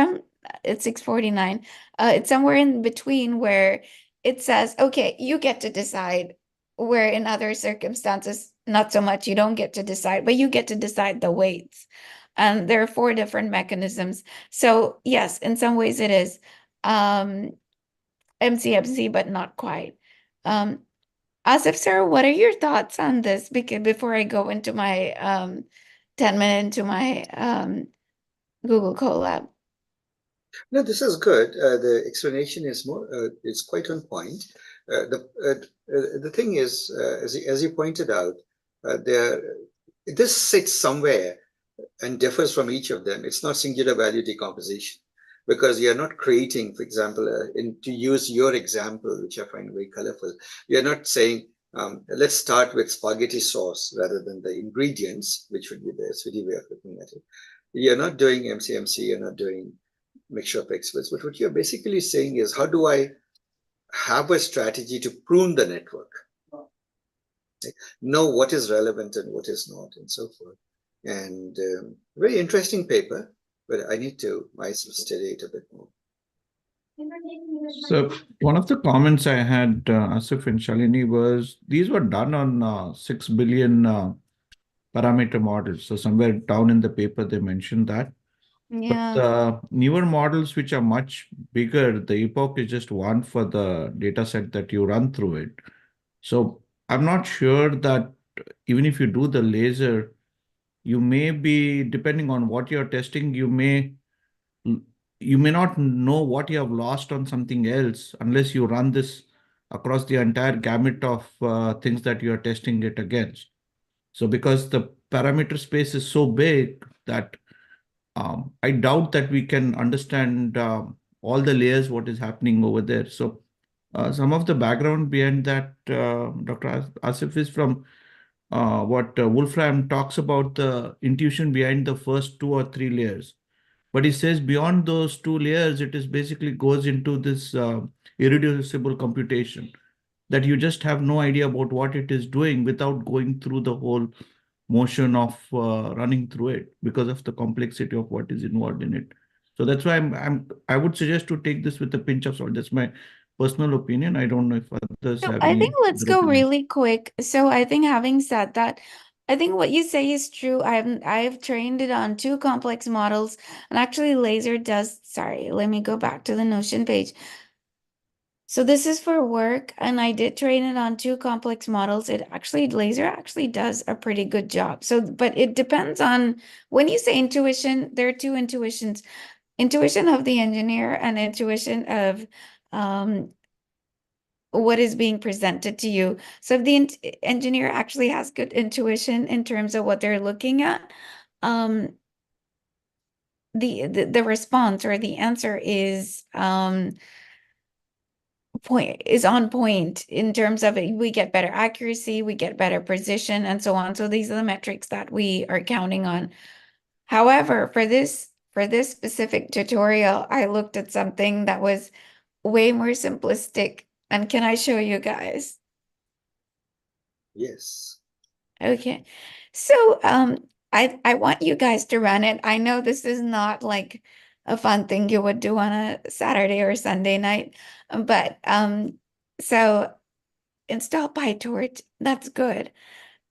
[SPEAKER 2] it's 6:49. It's somewhere in between where it says, okay, you get to decide, where in other circumstances, not so much, you don't get to decide, but you get to decide the weights. And there are 4 different mechanisms. So yes, in some ways it is MCMC, but not quite. Asif sir, what are your thoughts on this? Because before I go into my 10-minute into my Google Colab.
[SPEAKER 1] No, this is good. The explanation is quite on point. The thing is, as you pointed out, this sits somewhere and differs from each of them. It's not singular value decomposition, because you're not creating, for example, to use your example, which I find very colorful, you're not saying, let's start with spaghetti sauce rather than the ingredients, which would be the SVD way of looking at it. You're not doing MCMC, you're not doing mixture of experts, but what you're basically saying is, how do I have a strategy to prune the network? Know what is relevant and what is not, and so forth. And very interesting paper, but I need to myself study it a bit more.
[SPEAKER 6] So one of the comments I had, Asif and Shalini, was these were done on 6 billion parameter models. So somewhere down in the paper, they mentioned that.
[SPEAKER 2] Yeah.
[SPEAKER 6] But the newer models, which are much bigger, the epoch is just one for the data set that you run through it. So I'm not sure that even if you do the laser, you may be, depending on what you're testing, you may not know what you have lost on something else unless you run this across the entire gamut of things that you are testing it against. So because the parameter space is so big that I doubt that we can understand all the layers, what is happening over there. So some of the background behind that, Dr. Asif, is from what Wolfram talks about, the intuition behind the first 2 or 3 layers. But he says beyond those 2 layers, it is basically goes into this irreducible computation that you just have no idea about what it is doing without going through the whole motion of running through it because of the complexity of what is involved in it. So that's why I would suggest to take this with a pinch of salt. That's my personal opinion. I don't know if others
[SPEAKER 2] So
[SPEAKER 6] have
[SPEAKER 2] I
[SPEAKER 6] any
[SPEAKER 2] think let's
[SPEAKER 6] other
[SPEAKER 2] go
[SPEAKER 6] opinion.
[SPEAKER 2] really quick. So I think having said that, I think what you say is true. I've trained it on 2 complex models, and actually laser does, sorry, let me go back to the Notion page. So this is for work, and I did train it on 2 complex models. Laser actually does a pretty good job. So, but it depends on, when you say intuition, there are 2 intuitions: intuition of the engineer and intuition of what is being presented to you. So if the engineer actually has good intuition in terms of what they're looking at, the response or the answer is on point in terms of it. We get better accuracy, we get better precision, and so on. So these are the metrics that we are counting on. However, for this specific tutorial, I looked at something that was way more simplistic. And can I show you guys?
[SPEAKER 1] Yes.
[SPEAKER 2] Okay. So I want you guys to run it. I know this is not like a fun thing you would do on a Saturday or Sunday night, but so install PyTorch. That's good.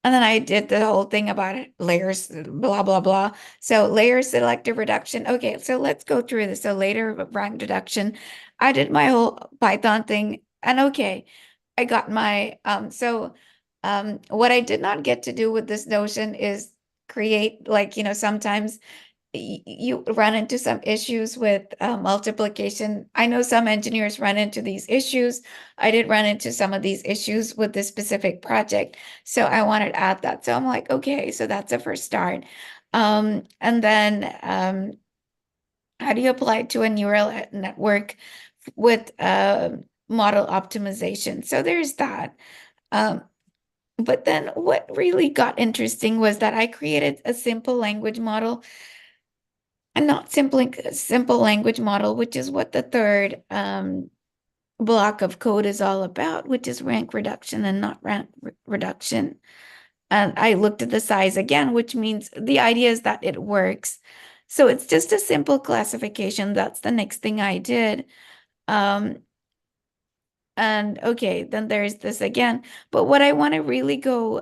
[SPEAKER 2] And then I did the whole thing about layers, blah, blah, blah. So layer selective reduction. Okay, so let's go through this. So later rank reduction. I did my whole Python thing, and okay, I got my what I did not get to do with this Notion is create, like, sometimes you run into some issues with multiplication. I know some engineers run into these issues. I did run into some of these issues with this specific project. So I wanted to add that. So I'm like, okay, so that's a first start. And then how do you apply it to a neural network with model optimization? So there's that. But then what really got interesting was that I created a simple language model, and not simple language model, which is what the third block of code is all about, which is rank reduction and not rank reduction. And I looked at the size again, which means the idea is that it works. So it's just a simple classification. That's the next thing I did. And okay, then there's this again. But what I want to really go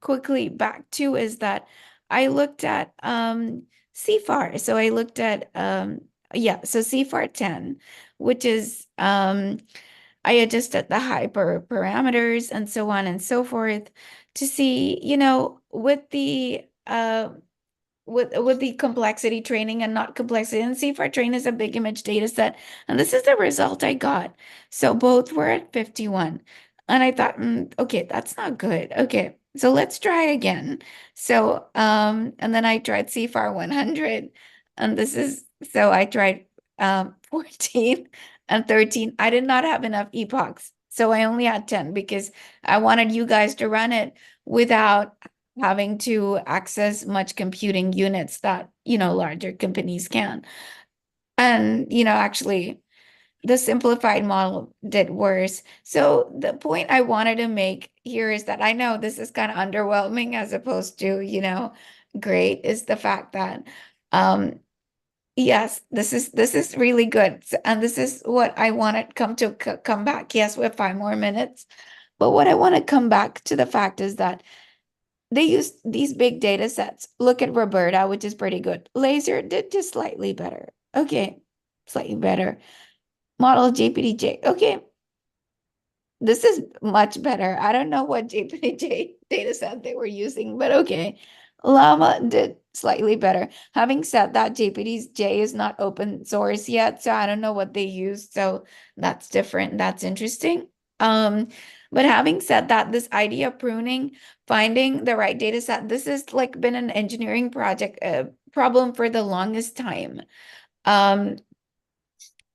[SPEAKER 2] quickly back to is that I looked at CFAR. So I looked at so CFAR 10, which is I adjusted the hyperparameters and so on and so forth to see, with the with the complexity training and not complexity. And CFAR train is a big image data set. And this is the result I got. So both were at 51. And I thought, okay, that's not good. Okay, so let's try again. So, and then I tried CFAR 100. And so I tried 14 and 13. I did not have enough epochs. So I only had 10 because I wanted you guys to run it without having to access much computing units that, larger companies can. And, actually, the simplified model did worse. So the point I wanted to make here is that I know this is kind of underwhelming as opposed to, great, is the fact that, yes, this is really good. And this is what I want to come back. Yes, we have 5 more minutes. But what I want to come back to the fact is that they use these big data sets. Look at Roberta, which is pretty good. Laser did just slightly better. Okay, slightly better. Model JPDJ. Okay, this is much better. I don't know what JPDJ data set they were using, but okay. Llama did slightly better. Having said that, JPDJ is not open source yet, so I don't know what they use. So that's different. That's interesting. But having said that, this idea of pruning, finding the right data set, this has been an engineering project problem for the longest time.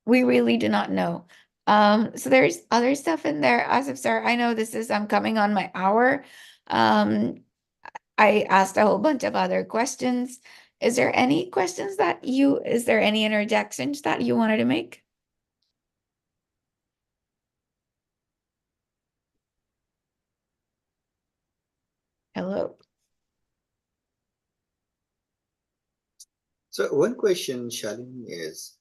[SPEAKER 2] We really do not know. So there's other stuff in there. Asif sir, I know I'm coming on my hour. I asked a whole bunch of other questions. Is there any interjections that you wanted to make? Hello.
[SPEAKER 1] So one question, Shalini, is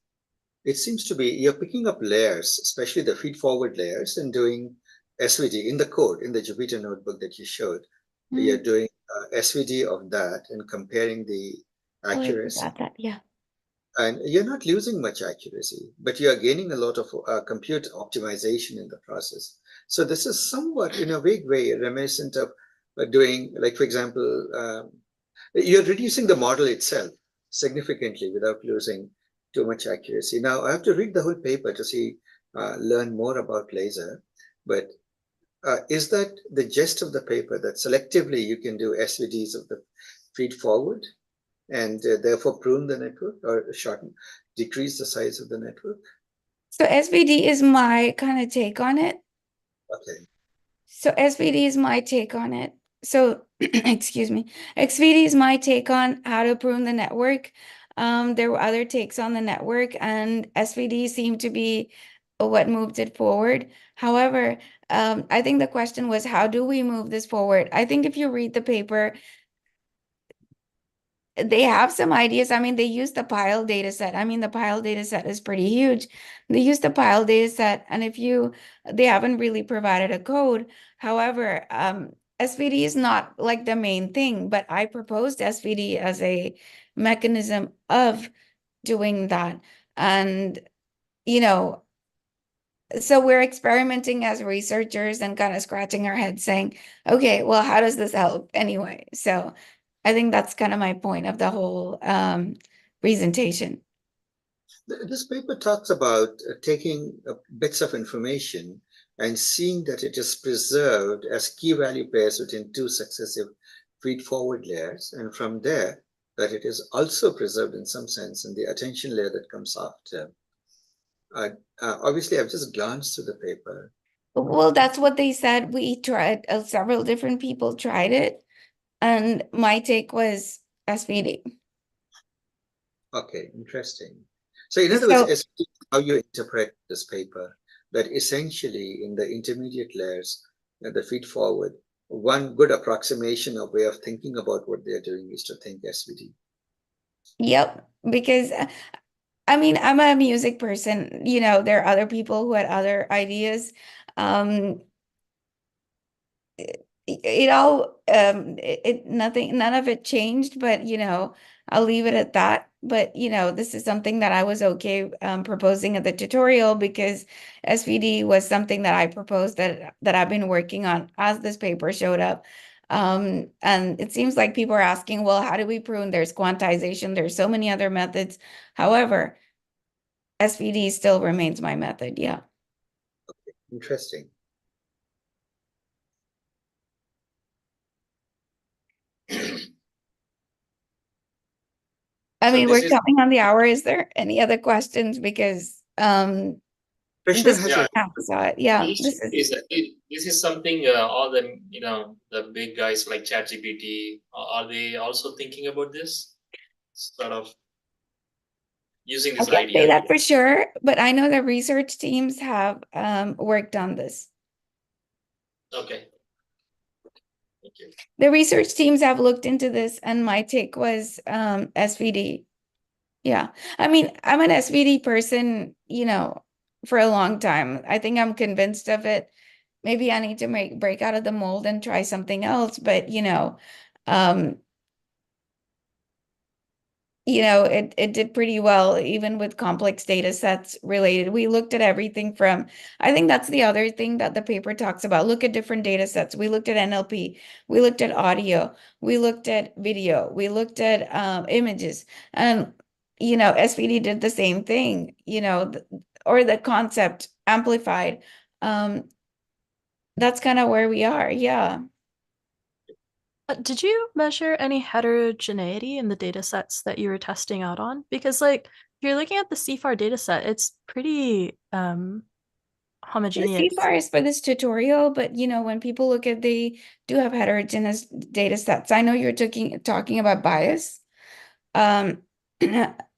[SPEAKER 1] it seems to be you're picking up layers, especially the feed-forward layers, and doing SVD in the code, in the Jupyter notebook that you showed. You're doing SVD of that and comparing the accuracy.
[SPEAKER 2] Yeah.
[SPEAKER 1] And you're not losing much accuracy, but you're gaining a lot of compute optimization in the process. So this is somewhat, in a vague way, reminiscent of doing, for example, you're reducing the model itself significantly without losing too much accuracy. Now, I have to read the whole paper to learn more about laser, but is that the gist of the paper, that selectively you can do SVDs of the feed forward and therefore prune the network or decrease the size of the network?
[SPEAKER 2] So SVD is my kind of take on it.
[SPEAKER 1] Okay.
[SPEAKER 2] So SVD is my take on it. So, excuse me, XVD is my take on how to prune the network. There were other takes on the network, and SVD seemed to be what moved it forward. However, I think the question was, how do we move this forward? I think if you read the paper, they have some ideas. I mean, they use the Pile data set. I mean, the Pile data set is pretty huge. They use the Pile data set, and they haven't really provided a code. However, SVD is not the main thing, but I proposed SVD as a mechanism of doing that. And, so we're experimenting as researchers and kind of scratching our heads saying, okay, well, how does this help anyway? So I think that's kind of my point of the whole presentation.
[SPEAKER 1] This paper talks about taking bits of information and seeing that it is preserved as key value pairs within 2 successive feed-forward layers, and from there, that it is also preserved in some sense in the attention layer that comes after. Obviously, I've just glanced through the paper.
[SPEAKER 2] Well, that's what they said. We tried, several different people tried it, and my take was SVD.
[SPEAKER 1] Okay, interesting. So in other words,
[SPEAKER 2] So,
[SPEAKER 1] SVD, how you interpret this paper, that essentially in the intermediate layers, the feed forward, one good approximation of way of thinking about what they're doing is to think SVD.
[SPEAKER 2] yep, because I mean, I'm a music person, you know, there are other people who had other ideas. Um, it all nothing, none of it changed, but you know, I'll leave it at that. But you know, this is something that I was okay proposing at the tutorial because SVD was something that I proposed that I've been working on as this paper showed up. And it seems like people are asking, well, how do we prune? There's quantization, there's so many other methods. However, SVD still remains my method. Yeah.
[SPEAKER 1] Interesting.
[SPEAKER 2] I
[SPEAKER 8] So
[SPEAKER 2] mean,
[SPEAKER 8] this
[SPEAKER 2] we're
[SPEAKER 8] is
[SPEAKER 2] coming on the hour. Is there any other questions? Because
[SPEAKER 1] Krishna
[SPEAKER 2] this
[SPEAKER 1] has
[SPEAKER 8] yeah.
[SPEAKER 2] yeah,
[SPEAKER 8] This is something all the the big guys like ChatGPT are they also thinking about this sort of using
[SPEAKER 2] I
[SPEAKER 8] this
[SPEAKER 2] can't say
[SPEAKER 8] idea?
[SPEAKER 2] that for sure, but I know the research teams have worked on this.
[SPEAKER 8] Okay. Thank you.
[SPEAKER 2] The research teams have looked into this, and my take was SVD. Yeah. I mean, I'm an SVD person, you know, for a long time. I think I'm convinced of it. Maybe I need to break out of the mold and try something else, but it did pretty well, even with complex data sets related. We looked at everything from, I think that's the other thing that the paper talks about. Look at different data sets. We looked at NLP, we looked at audio, we looked at video, we looked at images. And, SVD did the same thing, or the concept amplified. That's kind of where we are. Yeah.
[SPEAKER 10] Did you measure any heterogeneity in the data sets that you were testing out on? Because like if you're looking at the CFAR data set, it's pretty
[SPEAKER 2] The
[SPEAKER 10] homogeneous.
[SPEAKER 2] CFAR is for this tutorial, but when people look at, they do have heterogeneous data sets. I know you're talking about bias. But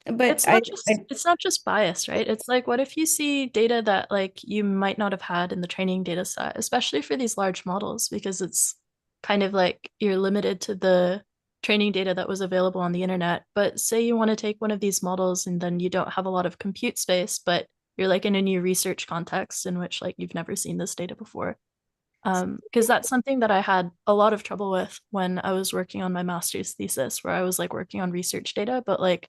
[SPEAKER 10] It's not just bias, right? It's like, what if you see data that like you might not have had in the training data set, especially for these large models, because it's kind of like you're limited to the training data that was available on the internet. But say you want to take one of these models and then you don't have a lot of compute space, but you're like in a new research context in which like you've never seen this data before. Because that's something that I had a lot of trouble with when I was working on my master's thesis, where I was like working on research data, but like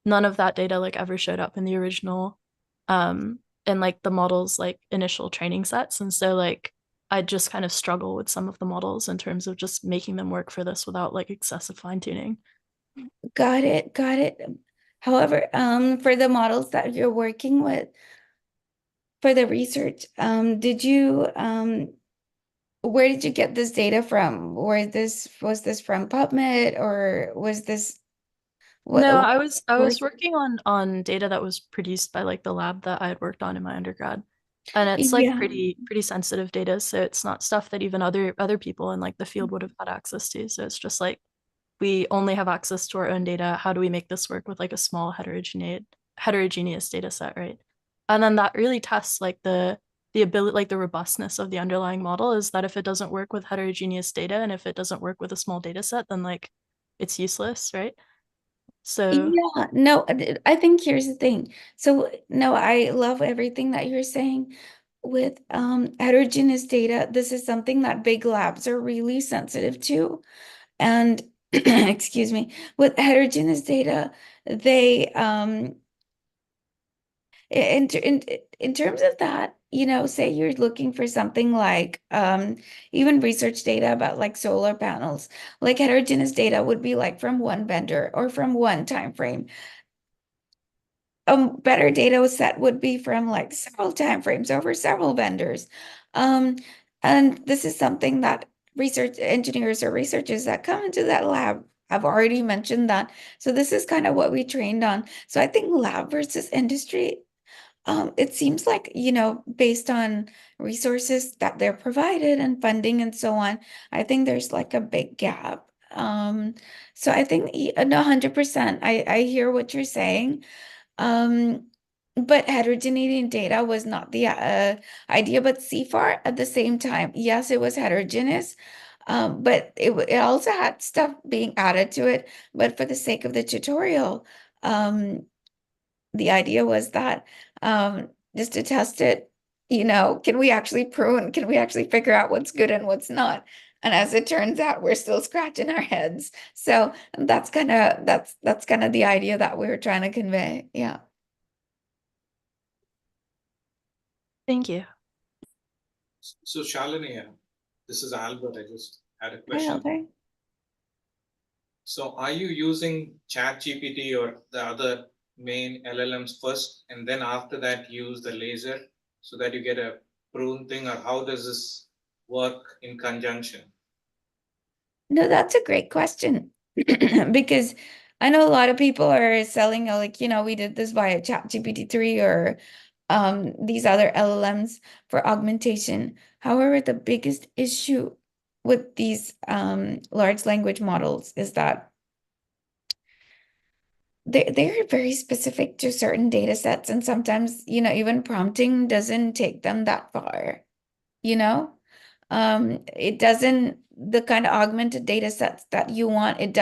[SPEAKER 10] none of that data like ever showed up in the original and like the model's like initial training sets. And so like I just kind of struggle with some of the models in terms of just making them work for this without like excessive fine-tuning.
[SPEAKER 2] Got it. However, for the models that you're working with for the research, where did you get this data from? Was this from PubMed, or was this
[SPEAKER 10] No,
[SPEAKER 2] what
[SPEAKER 10] I was working on data that was produced by like the lab that I had worked on in my undergrad. And it's like
[SPEAKER 2] Yeah.
[SPEAKER 10] pretty sensitive data, so it's not stuff that even other people in like the field would have had access to. So it's just like we only have access to our own data. How do we make this work with like a small heterogeneous data set, right? And then that really tests like the ability, like the robustness of the underlying model, is that if it doesn't work with heterogeneous data and if it doesn't work with a small data set, then like it's useless, right? So
[SPEAKER 2] Yeah, no, I think here's the thing. So no, I love everything that you're saying with heterogeneous data. This is something that big labs are really sensitive to. And excuse me, with heterogeneous data, they in terms of that, say you're looking for something like even research data about like solar panels, like heterogeneous data would be like from one vendor or from one time frame. A better data set would be from like several time frames over several vendors. And this is something that research engineers or researchers that come into that lab have already mentioned that. So this is kind of what we trained on. So I think lab versus industry, It seems like, based on resources that they're provided and funding and so on, I think there's like a big gap. So I think, no, 100%, I hear what you're saying. But heterogeneity in data was not the idea, but CFAR at the same time, yes, it was heterogeneous, but it also had stuff being added to it. But for the sake of the tutorial, the idea was that just to test it, can we actually prune? Can we actually figure out what's good and what's not? And as it turns out, we're still scratching our heads. So that's kind of the idea that we were trying to convey. Yeah.
[SPEAKER 10] Thank you.
[SPEAKER 9] So Shalini, this is Albert. I just had a
[SPEAKER 2] Hi,
[SPEAKER 9] question.
[SPEAKER 2] Albert.
[SPEAKER 9] So are you using ChatGPT or the other main LLMs first, and then after that use the laser so that you get a prune thing, or how does this work in conjunction?
[SPEAKER 2] No, that's a great question because I know a lot of people are selling we did this via ChatGPT 3 or these other LLMs for augmentation. However, the biggest issue with these large language models is that they're very specific to certain data sets, and sometimes, even prompting doesn't take them that far, it doesn't, the kind of augmented data sets that you want, it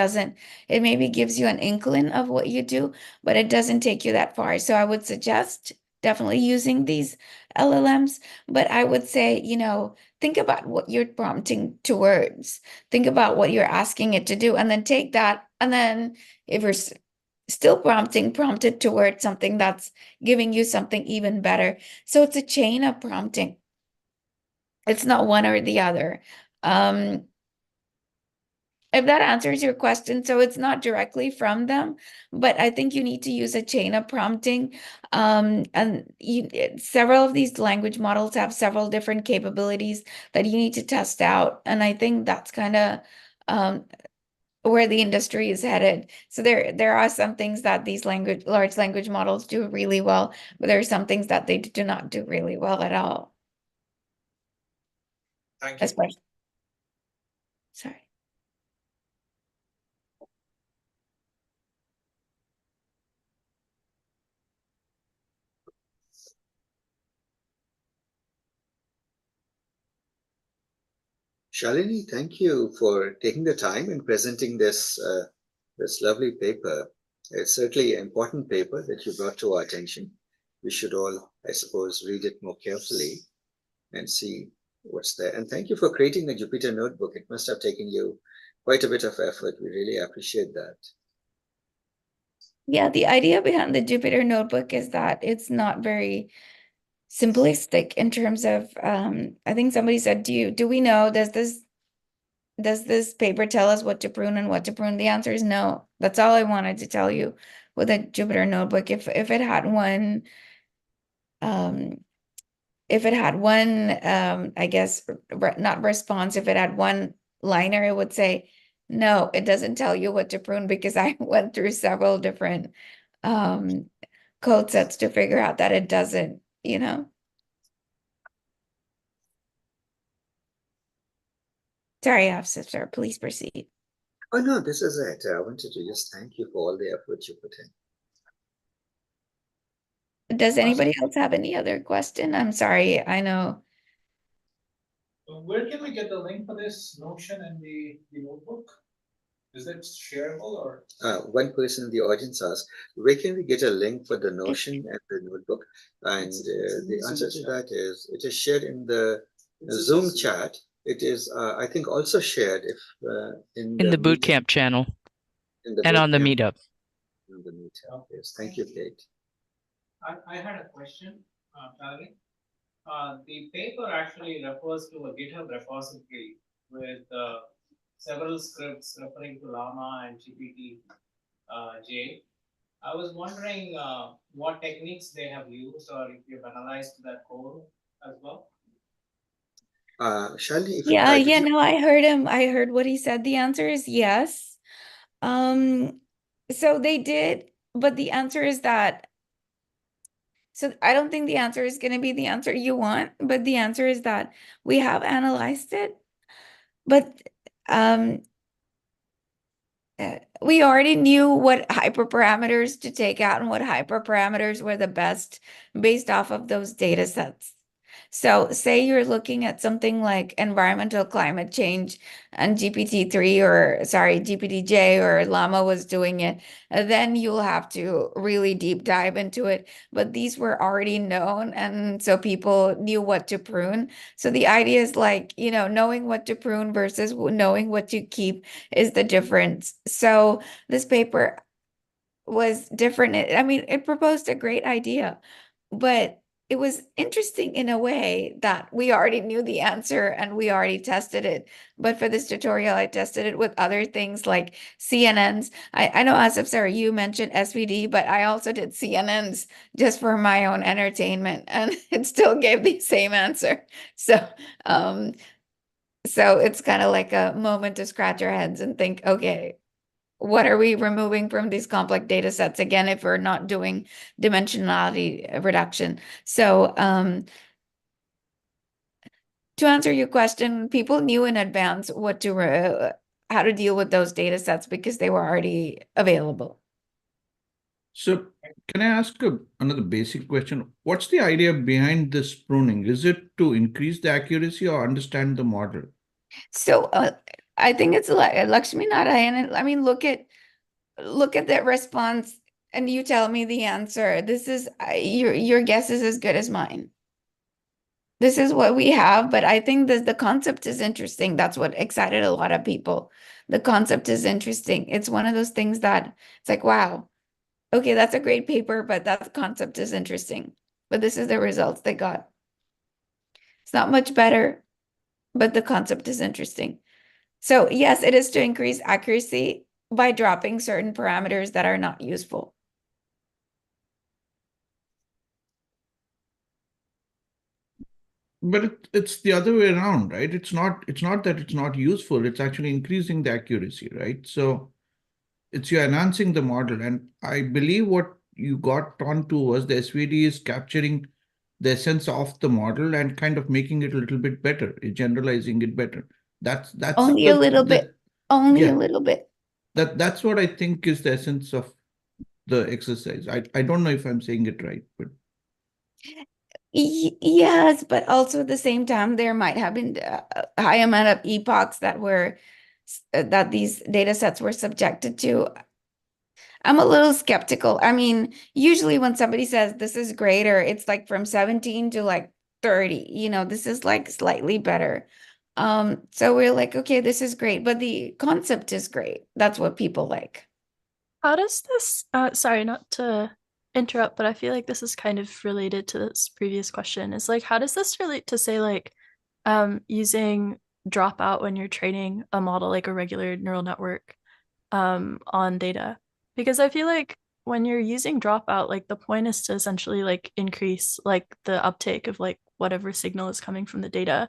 [SPEAKER 2] maybe gives you an inkling of what you do, but it doesn't take you that far. So I would suggest definitely using these LLMs, but I would say, think about what you're prompting towards, think about what you're asking it to do, and then take that, and then if you're still prompt it towards something that's giving you something even better. So it's a chain of prompting. It's not one or the other. If that answers your question, so it's not directly from them, but I think you need to use a chain of prompting. And several of these language models have several different capabilities that you need to test out. And I think that's kind of where the industry is headed. So there are some things that these large language models do really well, but there are some things that they do not do really well at all.
[SPEAKER 9] Thank you.
[SPEAKER 2] Especially, sorry.
[SPEAKER 1] Shalini, thank you for taking the time and presenting this lovely paper. It's certainly an important paper that you brought to our attention. We should all, I suppose, read it more carefully and see what's there. And thank you for creating the Jupyter Notebook. It must have taken you quite a bit of effort. We really appreciate that.
[SPEAKER 2] Yeah, the idea behind the Jupyter Notebook is that it's not very simplistic in terms of I think somebody said, do we know, does this paper tell us what to prune and what to prune? The answer is no. That's all I wanted to tell you with a Jupyter Notebook. If it had one I guess not response, if it had one liner, it would say, no, it doesn't tell you what to prune, because I went through several different code sets to figure out that it doesn't, Sorry, officer, please proceed.
[SPEAKER 1] Oh, no, this is it. I wanted to just thank you for all the effort you put in.
[SPEAKER 2] Does anybody else have any other question? I'm sorry, I know.
[SPEAKER 9] Where can we get the link for this Notion and the notebook? Is it shareable or?
[SPEAKER 1] One person in the audience asked, where can we get a link for the Notion and the notebook? And the answer to that is, it is shared in the Zoom chat. It is, I think, also shared if in
[SPEAKER 5] the bootcamp channel and on the meetup.
[SPEAKER 1] On the meetup, yes. Thank you, Kate.
[SPEAKER 12] I had a question, Valerie. The paper actually refers to a GitHub repository with several scripts referring to Llama and GPT-J. I was wondering what techniques they have used, or if you've analyzed that code as well.
[SPEAKER 1] Shalini,
[SPEAKER 2] No, I heard him. I heard what he said. The answer is yes. So they did, but the answer is that, So I don't think the answer is going to be the answer you want, but the answer is that we have analyzed it, but we already knew what hyperparameters to take out and what hyperparameters were the best based off of those data sets. So say you're looking at something like environmental climate change and GPT-3 or sorry, GPT-J or Llama was doing it, then you'll have to really deep dive into it. But these were already known, and so people knew what to prune. So the idea is like, you know, knowing what to prune versus knowing what to keep is the difference. So this paper was different. I mean, it proposed a great idea, but it was interesting in a way that we already knew the answer and we already tested it. But for this tutorial, I tested it with other things like CNNs. I know, Asif, sorry, you mentioned SVD, but I also did CNNs just for my own entertainment, and it still gave the same answer. So it's kind of like a moment to scratch our heads and think, okay, what are we removing from these complex data sets again if we're not doing dimensionality reduction? So to answer your question, people knew in advance what to how to deal with those data sets because they were already available.
[SPEAKER 6] So can I ask another basic question? What's the idea behind this pruning? Is it to increase the accuracy or understand the model?
[SPEAKER 2] So I think it's Lakshmi Narayan. I mean, look at that response and you tell me the answer. This is your guess is as good as mine. This is what we have, but I think the concept is interesting. That's what excited a lot of people. The concept is interesting. It's one of those things that it's like, wow, okay, that's a great paper, but that concept is interesting. But this is the results they got. It's not much better, but the concept is interesting. So yes, it is to increase accuracy by dropping certain parameters that are not useful.
[SPEAKER 6] But it's the other way around, right? It's not that it's not useful, it's actually increasing the accuracy, right? So you're enhancing the model. And I believe what you got onto was the SVD is capturing the essence of the model and kind of making it a little bit better, generalizing it better. That's
[SPEAKER 2] only a little bit. Only a little bit.
[SPEAKER 6] That's what I think is the essence of the exercise. I don't know if I'm saying it right, but
[SPEAKER 2] yes, but also at the same time, there might have been a high amount of epochs that were that these data sets were subjected to. I'm a little skeptical. I mean, usually when somebody says this is greater, it's like from 17 to like 30, you know, this is like slightly better. So we're like, okay, this is great, but the concept is great. That's what people like.
[SPEAKER 10] How does this, sorry, not to interrupt, but I feel like this is kind of related to this previous question. Is like, how does this relate to say like using dropout when you're training a model like a regular neural network on data? Because I feel like when you're using dropout, like the point is to essentially like increase like the uptake of like whatever signal is coming from the data.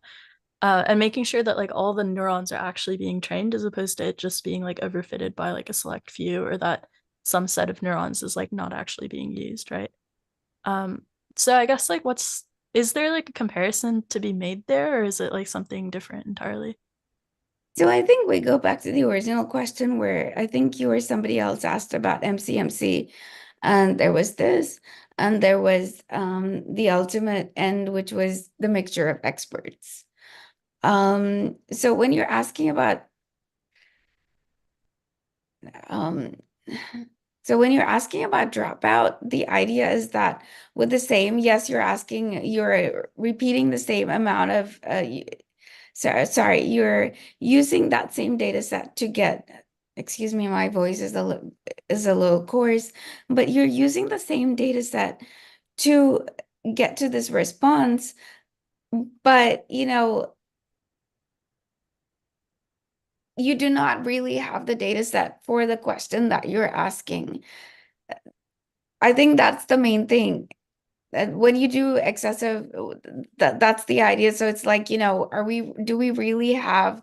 [SPEAKER 10] And making sure that like all the neurons are actually being trained as opposed to it just being like overfitted by like a select few, or that some set of neurons is like not actually being used, right? So I guess like is there like a comparison to be made there, or is it like something different entirely?
[SPEAKER 2] So I think we go back to the original question where I think you or somebody else asked about MCMC, and there was this, and there was the ultimate end, which was the mixture of experts. So when you're asking about dropout, the idea is that with the same, yes, you're repeating the same amount of sorry, you're using that same data set to get, excuse me, my voice is a little coarse, but you're using the same data set to get to this response, but you know, you do not really have the data set for the question that you're asking. I think that's the main thing. When you do excessive, that's the idea. So it's like, you know, do we really have,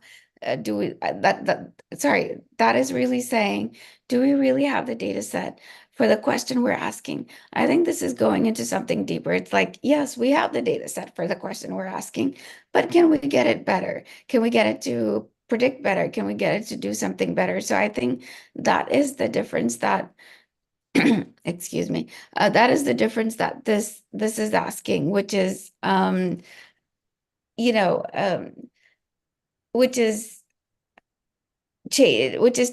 [SPEAKER 2] sorry, that is really saying, do we really have the data set for the question we're asking. I think this is going into something deeper. It's like, yes, we have the data set for the question we're asking, but can we get it better? Can we get it to predict better? Can we get it to do something better? So I think that is the difference that excuse me, that is the difference that this is asking, which is you know, which is change, which is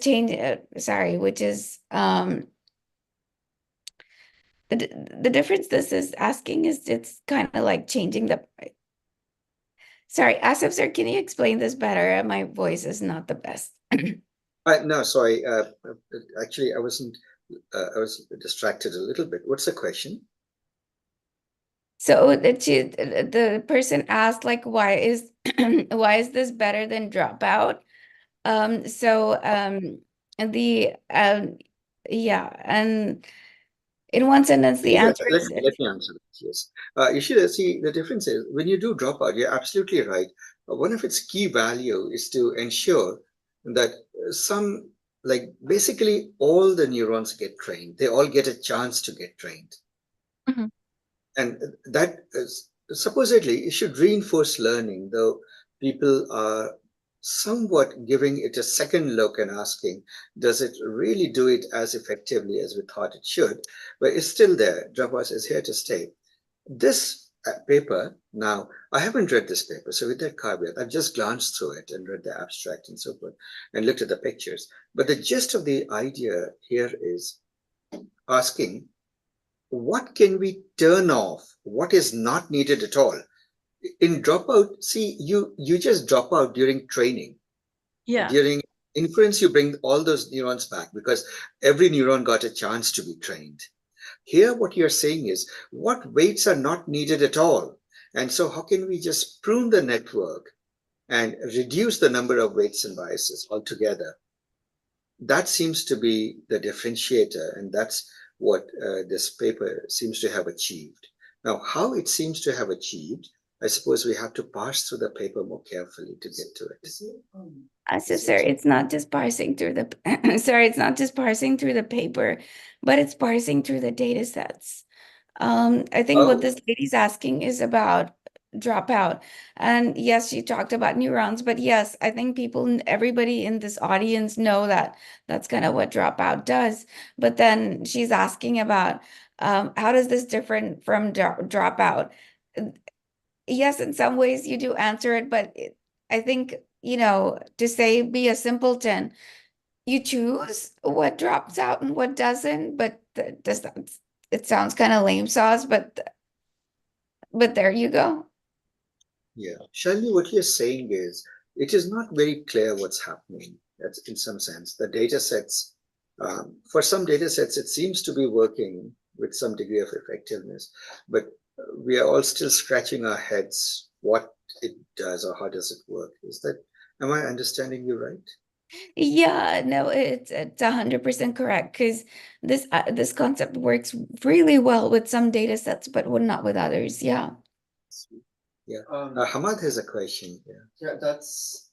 [SPEAKER 2] the difference this is asking is it's kind of like changing the. Sorry, Asif sir, can you explain this better? My voice is not the best.
[SPEAKER 1] No, sorry. Actually, I wasn't. I was distracted a little bit. What's the question?
[SPEAKER 2] So the person asked, like, why is why is this better than Dropout? Yeah, and in one sentence, the answer is
[SPEAKER 1] Let me answer this. Yes. You should see the difference is when you do Dropout, you're absolutely right. One of its key value is to ensure that some, like basically all the neurons get trained. They all get a chance to get trained.
[SPEAKER 10] Mhm.
[SPEAKER 1] And that is, supposedly it should reinforce learning, though people are somewhat giving it a second look and asking, does it really do it as effectively as we thought it should? But it's still there. Dropouts is here to stay. This paper, now, I haven't read this paper, so with that caveat, I've just glanced through it and read the abstract and so forth, and looked at the pictures. But the gist of the idea here is asking, what can we turn off? What is not needed at all? In Dropout, see, you just drop out during training.
[SPEAKER 10] Yeah.
[SPEAKER 1] During inference, you bring all those neurons back because every neuron got a chance to be trained. Here, what you're saying is what weights are not needed at all. And so how can we just prune the network and reduce the number of weights and biases altogether? That seems to be the differentiator, and that's what this paper seems to have achieved. Now, how it seems to have achieved, I suppose we have to parse through the paper more carefully to get to it.
[SPEAKER 2] So, sir, it's not just parsing through the sorry, it's not just parsing through the paper, but it's parsing through the data sets. I think what this lady's asking is about Dropout. And yes, she talked about neurons, but yes, I think everybody in this audience know that that's kind of what Dropout does. But then she's asking about how does this different from Dropout? Yes, in some ways you do answer it, but I think, to say be a simpleton, you choose what drops out and what doesn't, but it sounds kind of lame sauce, but there you go.
[SPEAKER 1] Yeah, Shalini, what you're saying is it is not very clear what's happening. That's in some sense. The data sets, for some data sets, it seems to be working with some degree of effectiveness, but we are all still scratching our heads what it does or how does it work. Am I understanding you right?
[SPEAKER 2] Yeah, no, it's 100% correct because this concept works really well with some data sets, but not with others. Yeah.
[SPEAKER 1] Yeah. Hamad has a question.
[SPEAKER 13] Yeah, that's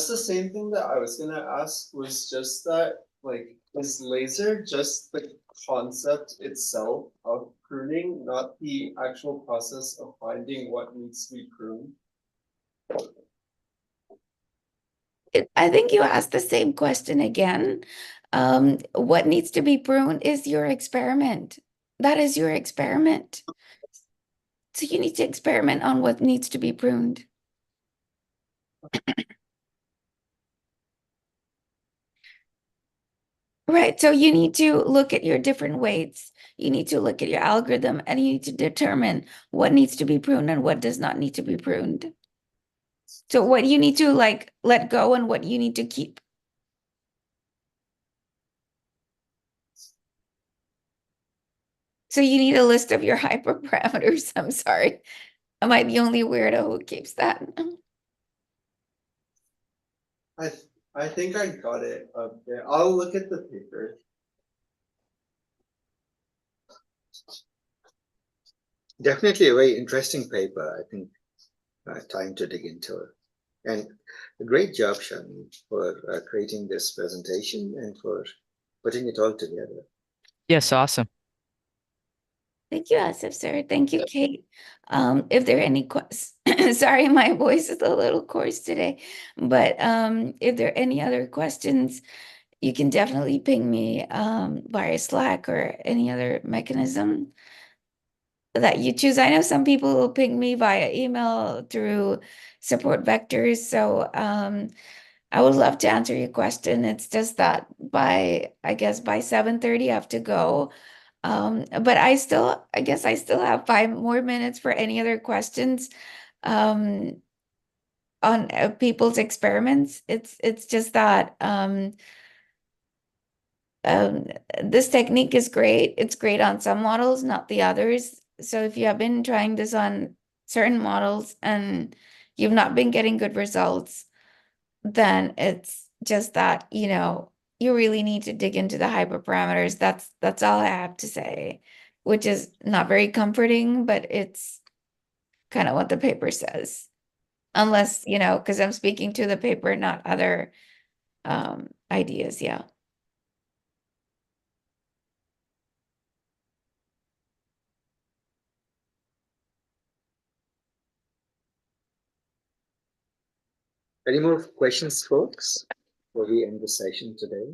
[SPEAKER 13] the same thing that I was gonna ask, was just that, like, is laser just the concept itself of pruning, not the actual process of finding what needs to be pruned?
[SPEAKER 2] I think you asked the same question again. What needs to be pruned is your experiment. That is your experiment. So you need to experiment on what needs to be pruned. Right. So you need to look at your different weights. You need to look at your algorithm and you need to determine what needs to be pruned and what does not need to be pruned. So what you need to let go and what you need to keep. So you need a list of your hyperparameters. I'm sorry. Am I the only weirdo who keeps that?
[SPEAKER 13] I think I got it up there. I'll look at the paper.
[SPEAKER 1] Definitely a very interesting paper. I think time to dig into it. And a great job, Shani, for creating this presentation and for putting it all together.
[SPEAKER 5] Yes, awesome.
[SPEAKER 2] Thank you, Asif, sir. Thank you, Kate. If there are any questions, sorry, my voice is a little coarse today, but if there are any other questions, you can definitely ping me via Slack or any other mechanism that you choose. I know some people will ping me via email through support vectors, so I would love to answer your question. It's just that I guess by 7:30 I have to go. But I guess I still have 5 more minutes for any other questions on people's experiments. It's just that this technique is great. It's great on some models, not the others. So if you have been trying this on certain models and you've not been getting good results, then it's just that, you really need to dig into the hyperparameters. That's all I have to say, which is not very comforting, but it's kind of what the paper says. Unless, because I'm speaking to the paper, not other ideas. Yeah.
[SPEAKER 1] Any more questions, folks, before we end the session today?